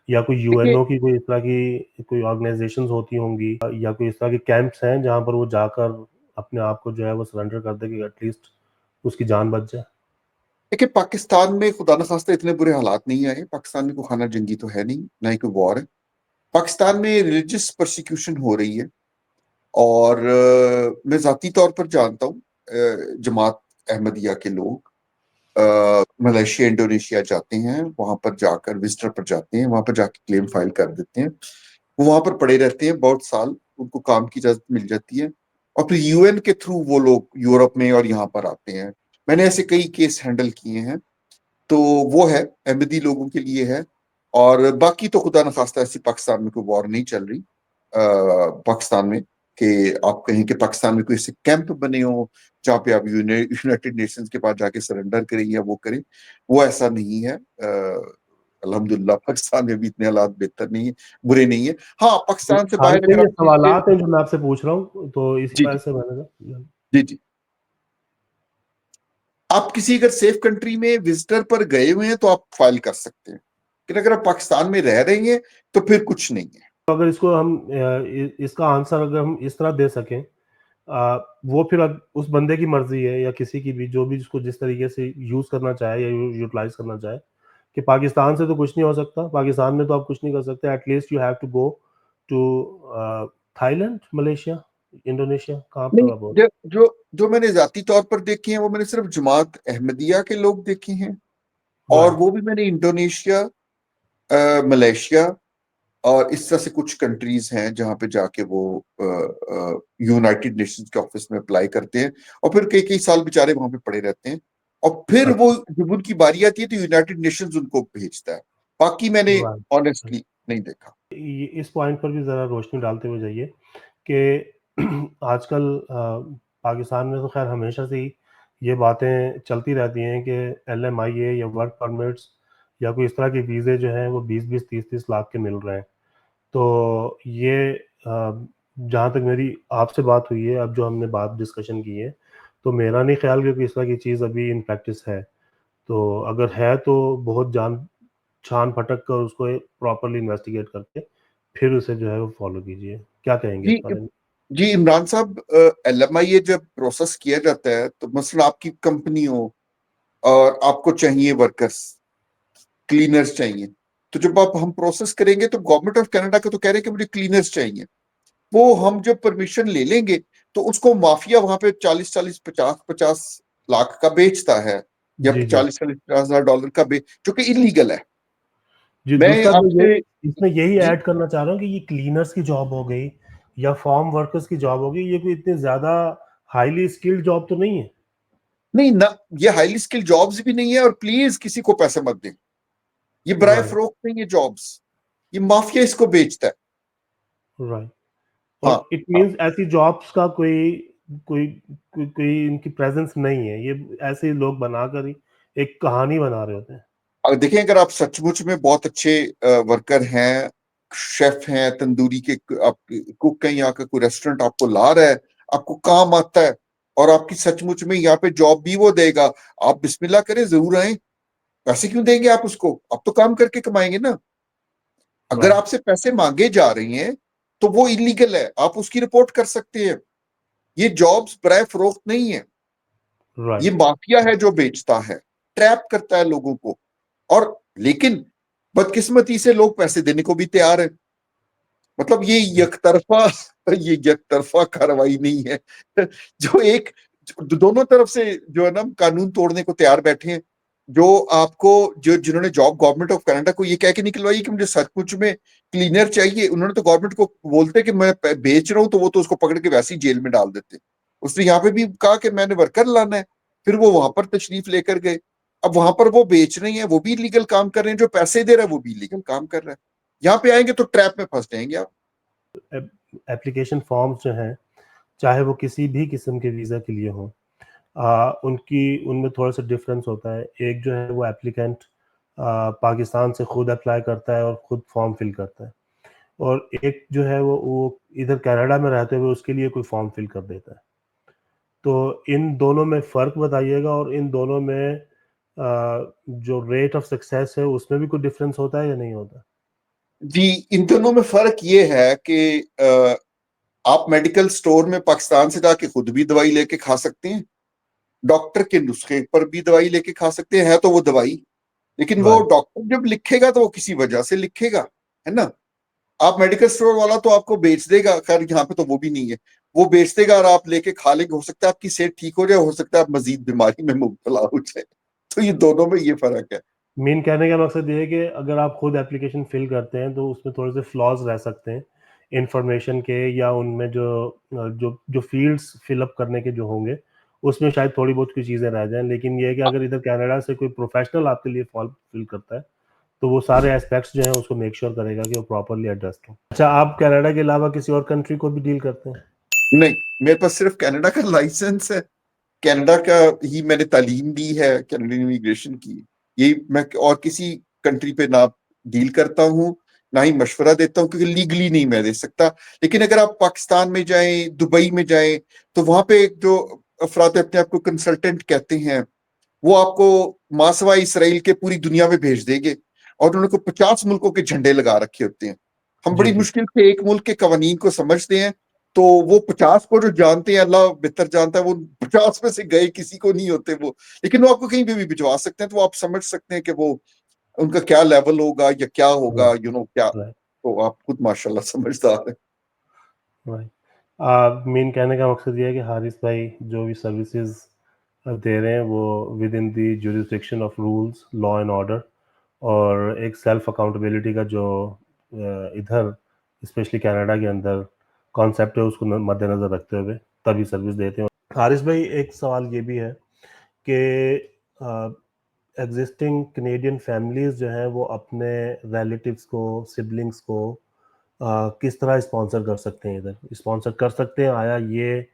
या कोई देखिए, यूएनओ की कोई इस तरह की कोई ऑर्गनाइज़ेशंस होती होंगी, या कोई इस तरह के कैंप्स हैं जहाँ पर वो जाकर अपने आप को जो है वो सरेंडर कर दे कि एटलीस्ट उसकी जान बच जाए? देखिए, पाकिस्तान में खुदा न खास्ता इतने बुरे हालात नहीं आए, पाकिस्तान में कोई खाना जंगी तो है नहीं, ना ही कोई वॉर है। पाकिस्तान में रिलीजियस परसिक्यूशन हो रही है, और मैं जाती तौर पर जानता हूँ जमात अहमदिया के लोग मलेशिया इंडोनेशिया जाते हैं, वहां पर जाकर विजिटर पर जाते हैं, वहां पर जाके क्लेम फाइल कर देते हैं, वो वहां पर पड़े रहते हैं बहुत साल, उनको काम की इजाजत मिल जाती है, और फिर यूएन के थ्रू वो लोग यूरोप में और यहाँ पर आते हैं। मैंने ऐसे कई केस हैंडल किए हैं, तो वो है, अहमदी लोगों के लिए है। और बाकी तो खुदा न खास्ता ऐसी पाकिस्तान में कोई वॉर नहीं चल रही पाकिस्तान में, कि आप कहें कि पाकिस्तान में कोई ऐसे कैंप बने हो जहाँ पे आप यूनाइटेड नेशंस के पास जाके सरेंडर करें या वो करें, वो ऐसा नहीं है। अल्हम्दुलिल्लाह पाकिस्तान में भी इतने हालात बेहतर नहीं है, बुरे नहीं है। हाँ, पाकिस्तान से बाहर खालिद, अगर ये आप कहीं पे, सवालात हैं जो मैं आपसे पूछ रहा हूँ, तो इसी जी वजह जी से मैंने कहा। जी जी, आप किसी अगर सेफ कंट्री में विजिटर पर गए हुए हैं तो आप फाइल कर सकते हैं, लेकिन अगर आप पाकिस्तान में रह रहे हैं तो फिर कुछ नहीं है। तो अगर इसको हम इसका आंसर अगर हम इस तरह दे सकें, वो फिर अब उस बंदे की मर्जी है या किसी की भी, जो भी जिसको जिस तरीके से यूज करना चाहे या यूटिलाइज करना चाहे, कि पाकिस्तान से तो कुछ नहीं हो सकता, पाकिस्तान में तो आप कुछ नहीं कर सकते, at least you have to go to Thailand, Malaysia, Indonesia, कहाँ पर नहीं, आप हो? जो मैंने जाती तौर पर देखे हैं वो मैंने सिर्फ जमात अहमदिया के लोग देखे हैं, और राइट, वो भी मैंने इंडोनेशिया, मलेशिया और इस तरह से कुछ कंट्रीज हैं जहां पे जाके वो यूनाइटेड नेशंस के ऑफिस में अप्लाई करते हैं, और फिर कई कई साल बेचारे वहां पे पड़े रहते हैं, और फिर वो अच्छा, जब उनकी बारी आती है तो यूनाइटेड नेशंस उनको भेजता है। बाकी मैंने राइट। ऑनेस्टली नहीं देखा। ये इस पॉइंट पर भी ज़रा रोशनी डालते हुए जाइए कि आजकल पाकिस्तान में तो खैर हमेशा से ही ये बातें चलती रहती हैं कि एलएमआईए या वर्क परमिट्स या कोई इस तरह के वीज़े जो हैं वो 20-20, 30-30 लाख के मिल रहे हैं। तो ये जहाँ तक मेरी आपसे बात हुई है, अब जो हमने बात डिस्कशन की है, तो मेरा नहीं ख्याल कि कोई इस तरह की चीज़ अभी इन प्रैक्टिस है। तो अगर है तो बहुत छान-फटक कर उसको प्रॉपर्ली इन्वेस्टिगेट करके फिर उसे जो है वो फ़ॉलो कीजिए। क्या कहेंगे इस जी बारे में? जी, इमरान साहब, एलएमआईए जब प्रोसेस किया जाता है तो मसलन आपकी कंपनी हो और आपको चाहिए वर्कर्स, क्लीनर्स चाहिए, तो जब आप हम प्रोसेस करेंगे तो गवर्नमेंट ऑफ कनाडा का तो कह रहे हैं कि मुझे क्लीनर्स चाहिए, वो हम जब परमिशन ले लेंगे तो उसको माफिया वहां पे 40-40, 50-50 लाख का बेचता है, या जी, जी। 40-40, 50,000 डॉलर का जो कि इलीगल है। जी, मैं दूसरा मैं ये आपसे, इसमें यही जी, ऐड करना चाह रहा हूँ कि ये क्लीनर्स की जॉब हो गई या फार्म वर्कर्स की जॉब हो गई, ये कोई इतनी ज़्यादा हाइली स्किल्ड जॉब तो नहीं है। नहीं ना, ये हाईली स्किल जॉब्स भी नहीं है, और प्लीज किसी को पैसे मत दें, ये बराए राइट, फरोख्त नहीं, ये जॉब्स, ये माफिया इसको बेचता है। राइट। हाँ और इट हाँ, मीन्स ऐसी जॉब्स का कोई कोई इनकी प्रेजेंस नहीं है, ये ऐसे ही लोग बनाकर ही एक कहानी बना रहे होते हैं। और देखें, अगर आप सचमुच में बहुत अच्छे वर्कर हैं, शेफ हैं, तंदूरी के आप कुक हैं, यहाँ का कोई रेस्टोरेंट आपको ला रहा है, आपको काम आता है और आपकी सचमुच में यहाँ पे जॉब भी वो देगा, आप बिस्मिल्लाह करें, जरूर आए। पैसे क्यों देंगे आप उसको? आप तो काम करके कमाएंगे ना। अगर राइट, आपसे पैसे मांगे जा रहे हैं तो वो इलीगल है, आप उसकी रिपोर्ट कर सकते हैं। ये जॉब्स बराए फरोख्त नहीं है, ये राइट, माफिया है जो बेचता है, ट्रैप करता है लोगों को। और लेकिन बदकिस्मती से लोग पैसे देने को भी तैयार है। मतलब ये यकतरफा कार्रवाई नहीं है। जो एक दोनों तरफ से जो है ना कानून तोड़ने को तैयार बैठे हैं। जो आपको जो जिन्होंने जॉब गवर्नमेंट ऑफ कनाडा को ये कह के निकलवाई कि मुझे सचमुच में क्लीनर चाहिए, उन्होंने तो गवर्नमेंट को बोलते कि मैं बेच रहा हूं, तो वो तो उसको पकड़ के वैसे ही जेल में डाल देते। उसने यहाँ पे भी कहा कि मैंने वर्कर लाना है, फिर वो वहां पर तशरीफ लेकर गए। अब वहां पर वो बेच रहे हैं, वो भी इलीगल काम कर रहे हैं, जो पैसे दे रहा है वो भी इलीगल काम कर रहा है। यहाँ पे आएंगे तो ट्रैप में फंस जाएंगे आप। एप्लीकेशन फॉर्म्स जो हैं, चाहे वो किसी भी किस्म के वीज़ा के लिए हों, उनकी उनमें थोड़ा-सा डिफरेंस होता है। एक जो है वो एप्लीकेंट पाकिस्तान से खुद अप्लाई करता है और खुद फॉर्म फिल करता है, और एक जो है वो इधर कनाडा में रहते हुए उसके लिए कोई फॉर्म फिल कर देता है। तो इन दोनों में फ़र्क बताइएगा, और इन दोनों में जो रेट ऑफ सक्सेस है उसमें भी कोई डिफरेंस होता है या नहीं होता? जी, इन दोनों में फर्क ये है कि आप मेडिकल स्टोर में पाकिस्तान से जाके खुद भी दवाई लेके खा सकते हैं, डॉक्टर के नुस्खे पर भी दवाई लेके खा सकते हैं, है तो वो दवाई, लेकिन वो राइट, डॉक्टर जब लिखेगा तो वो किसी वजह से लिखेगा, है ना। आप मेडिकल स्टोर वाला तो आपको बेच देगा, खैर यहाँ पे तो वो भी नहीं है, वो बेच देगा और आप लेके खा लेंगे, हो सकता है आपकी सेहत ठीक हो जाए, हो सकता है आप मजीद बीमारी में मुब्तला हो जाए। तो ये दोनों में ये फर्क है। मेन कहने का मकसद ये है कि अगर आप खुद एप्लीकेशन फिल करते हैं तो उसमें थोड़े से फ्लॉज़ रह सकते हैं, इन्फॉर्मेशन के, या उनमें जो फ़ील्ड्स फिल अप करने के जो होंगे, उसमें शायद थोड़ी बहुत कुछ चीज़ें रह जाएँ। लेकिन ये है कि अगर इधर कनाडा से कोई प्रोफ़ेशनल आपके लिए फॉर्म फिल करता है, तो वो सारे एस्पेक्ट्स जो हैं उसको मेक श्योर करेगा कि वो प्रॉपर्ली एड्रेस्ड हों। अच्छा, आप कनाडा के अलावा किसी और कंट्री को भी डील करते हैं? नहीं, मेरे पास सिर्फ कनाडा का लाइसेंस है, कनाडा का ही मैंने तालीम दी है, कनाडियन इमिग्रेशन की। यही मैं और किसी कंट्री पे ना डील करता हूँ, ना ही मशवरा देता हूँ, क्योंकि लीगली नहीं मैं दे सकता। लेकिन अगर आप पाकिस्तान में जाएं, दुबई में जाएं, तो वहां पे जो अफराद अपने आप को कंसल्टेंट कहते हैं, वो आपको मासवा इसराइल के पूरी दुनिया में भेज देंगे, और उन्होंने को 50 मुल्कों के झंडे लगा रखे होते हैं। हम जी, बड़ी जी। मुश्किल से एक मुल्क के कवानीन को समझते हैं, तो वो 50 को जो जानते हैं, अल्लाह बेहतर जानता है, वो 50 में से गए किसी को नहीं होते वो। लेकिन वो आपको कहीं भी भिजवा सकते हैं, तो आप समझ सकते हैं कि वो उनका क्या लेवल होगा या क्या होगा, राइट, क्या। राइट, तो आप खुद माशाल्लाह समझदार है। राइट। मेन कहने का मकसद ये है कि हारिस भाई जो भी सर्विसेज़ दे रहे हैं वो with in the jurisdiction of rules, law and order, और एक सेल्फ अकाउंटेबिलिटी का जो इधर स्पेशली कनाडा के अंदर कॉन्सेप्ट है उसको मद्देनज़र रखते हुए तभी सर्विस देते हैं। हारिस भाई, एक सवाल ये भी है कि एग्जिस्टिंग कनेडियन फैमिलीज़ जो हैं वो अपने रिलेटिव्स को, सिबलिंग्स को किस तरह स्पॉन्सर कर सकते हैं इधर? स्पॉन्सर कर सकते हैं? आया ये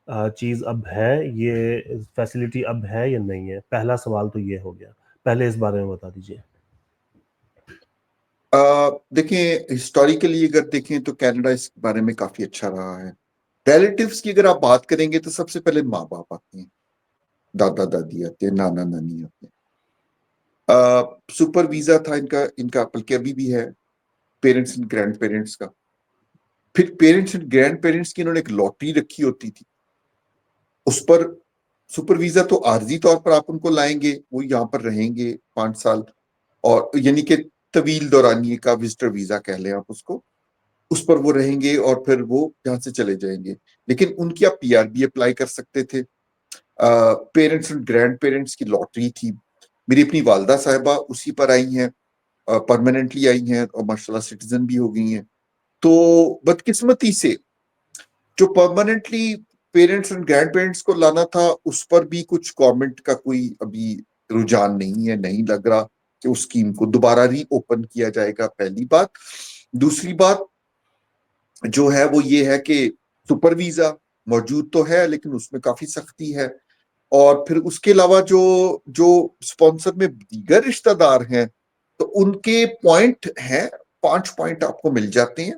चीज़ अब है, ये फैसिलिटी अब है या नहीं है? पहला सवाल तो ये हो गया। पहले इस बारे में बता दीजिए। देखिए, हिस्टोरिकली अगर देखें तो कनाडा इस बारे में काफी अच्छा रहा है। रिलेटिव्स की अगर आप बात करेंगे तो सबसे पहले माँ बाप आते हैं, दादा दादी आते हैं, नाना नानी आते हैं। सुपर वीजा था इनका इनका बल्कि अभी भी है, पेरेंट्स एंड ग्रैंड पेरेंट्स का। फिर पेरेंट्स एंड ग्रैंड पेरेंट्स की इन्होंने एक लॉटरी रखी होती थी, उस पर सुपर वीजा तो आर्जी तौर पर आप उनको लाएंगे, वो यहाँ पर रहेंगे 5 साल, और यानी कि तवील दौरानिए का विजिटर वीजा कह लें आप उसको, उस पर वो रहेंगे और फिर वो यहाँ से चले जाएंगे। लेकिन उनकी आप पीआर भी अप्लाई कर सकते थे। पेरेंट्स एंड ग्रैंड पेरेंट्स की लॉटरी थी। मेरी अपनी वालदा साहिबा उसी पर आई हैं, परमानेंटली आई हैं और माशाल्लाह सिटीजन भी हो गई हैं। तो बदकिस्मती से जो permanently parents and grand parents को लाना था, उस पर भी कुछ गवर्नमेंट का कोई अभी रुझान नहीं है, नहीं लग रहा कि उस स्कीम को दोबारा री ओपन किया जाएगा, पहली बात। दूसरी बात जो है वो ये है कि सुपर वीजा मौजूद तो है लेकिन उसमें काफी सख्ती है। और फिर उसके अलावा जो जो स्पॉन्सर में दीगर रिश्तेदार हैं तो उनके पॉइंट हैं, 5 पॉइंट आपको मिल जाते हैं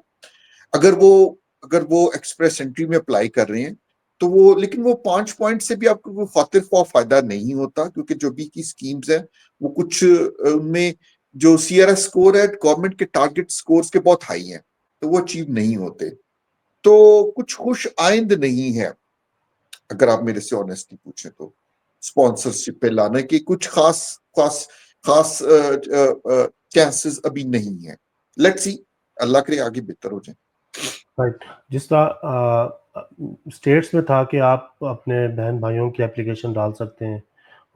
अगर वो एक्सप्रेस एंट्री में अप्लाई कर रहे हैं तो वो, लेकिन वो 5 पॉइंट से भी आपको कोई खातिर ख्वाह फायदा नहीं होता, क्योंकि जो भी की स्कीम्स हैं वो कुछ उनमें जो CRS स्कोर है गवर्नमेंट के टारगेट स्कोर्स के बहुत हाई हैं, तो वो अचीव नहीं होते। तो कुछ खुश आइंद नहीं है अगर आप मेरे से ऑनेस्टली पूछें तो स्पॉन्सरशिप पे लाने के कुछ खास खास खास चांसेस अभी नहीं है। लेट्स सी, अल्लाह करे आगे बेहतर हो जाए। राइट। जिस तरह स्टेट्स में था कि आप अपने बहन भाइयों की एप्लीकेशन डाल सकते हैं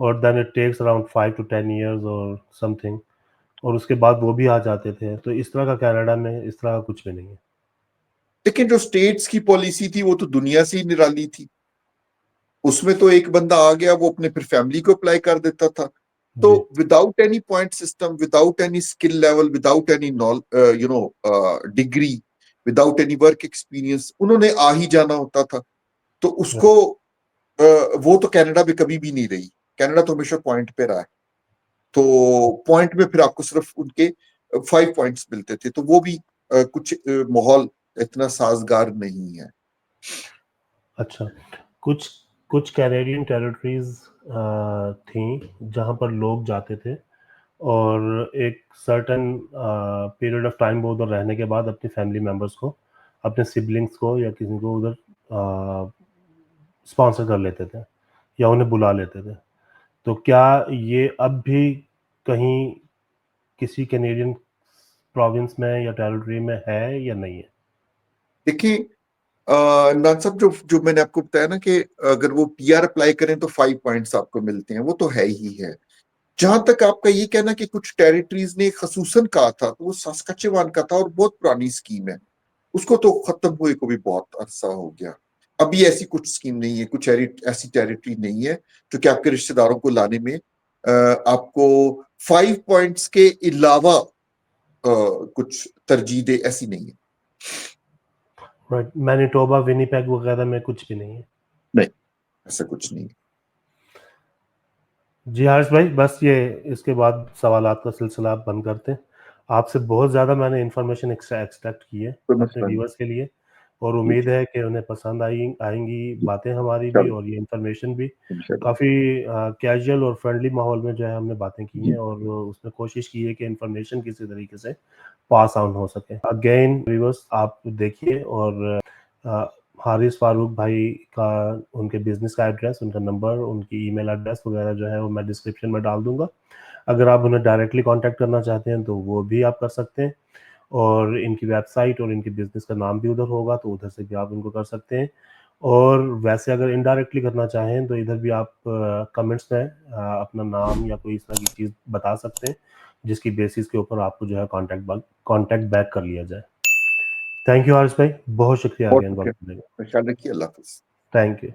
और then it takes around 5 to 10 years और समथिंग, और उसके बाद वो भी आ जाते थे, तो इस तरह का कनाडा में इस तरह का कुछ भी नहीं है। लेकिन जो स्टेट्स की पॉलिसी थी वो तो दुनिया से ही निराली थी। उसमें तो एक बंदा आ गया, वो अपने फिर फैमिली को अप्लाई कर देता था। तो जी, without any point system, without any skill level, without any degree, without any work experience उन्होंने आ ही जाना होता था। तो उसको वो तो कनाडा में कभी भी नहीं रही। कनाडा तो हमेशा पॉइंट पे रहा है। तो पॉइंट में फिर आपको सिर्फ उनके 5 पॉइंट्स मिलते थे, तो वो भी कुछ माहौल इतना साजगार नहीं है। अच्छा। कुछ कुछ कैनेडियन टेरिटरीज थी जहाँ पर लोग जाते थे और एक सर्टेन पीरियड ऑफ टाइम वो उधर रहने के बाद अपनी फैमिली मेम्बर्स को, अपने सिबलिंग्स को या किसी को उधर स्पॉन्सर कर लेते थे या उन्हें बुला लेते थे। तो क्या ये अब भी कहीं किसी कैनेडियन प्रोविंस में या टेरिटरी में है या नहीं है? देखिए नान साहब, जो जो मैंने आपको बताया ना कि अगर वो PR अप्लाई करें तो 5 पॉइंट्स आपको मिलते हैं, वो तो है ही है। जहां तक आपका ये कहना कि कुछ टेरिटरीज ने खसूसन कहा था, तो वो सास्काचेवान का था और बहुत पुरानी स्कीम है। उसको तो खत्म हुए को भी बहुत अरसा हो गया। अभी ऐसी कुछ स्कीम नहीं है, कुछ ऐसी टेरिटरी नहीं है जो कि आपके रिश्तेदारों को लाने में आपको 5 पॉइंट्स के अलावा कुछ तरजीह दे, ऐसी नहीं है। राइट। मैनिटोबा, विनीपेग वगैरह में कुछ भी नहीं है? नहीं, ऐसा कुछ नहीं है। जी हर्ष भाई, बस ये इसके बाद सवालात का सिलसिला आप बंद करते हैं। आपसे बहुत ज़्यादा मैंने इन्फॉर्मेशन एक्सट्रैक्ट की है कोई अपने मसला नहीं। व्यूअर्स के लिए, और जी, उम्मीद है कि उन्हें पसंद आएंगी बातें हमारी भी, चलो और ये इन्फॉर्मेशन भी। इंशाल्लाह। काफ़ी कैजुअल और फ्रेंडली माहौल में जो है हमने बातें की जी, हैं, और उसमें कोशिश की है कि इन्फॉर्मेशन किसी तरीके से पास ऑन हो सके। अगेन व्यूअर्स, आप देखिए, और अ, हारिस फारूक भाई का, उनके बिजनेस का एड्रेस, उनका नंबर, उनकी ईमेल एड्रेस वगैरह जो है वो मैं डिस्क्रिप्शन में डाल दूंगा। अगर आप उन्हें डायरेक्टली कांटेक्ट करना चाहते हैं तो वो भी आप कर सकते हैं, और इनकी वेबसाइट और इनके बिजनेस का नाम भी उधर होगा, तो उधर से भी आप इनको कर सकते हैं। और वैसे अगर इनडायरेक्टली करना चाहें तो इधर भी आप कमेंट्स में अपना नाम या कोई इस तरह की चीज़ बता सकते हैं, जिसकी बेसिस के ऊपर आपको जो है कांटेक्ट बैक कर लिया जाए। थैंक यू हर्ष भाई, बहुत शुक्रिया बहुत अगेन बात शुक्रिया। करने का। ख्याल रखिए। अल्लाह हाफिज। Thank you.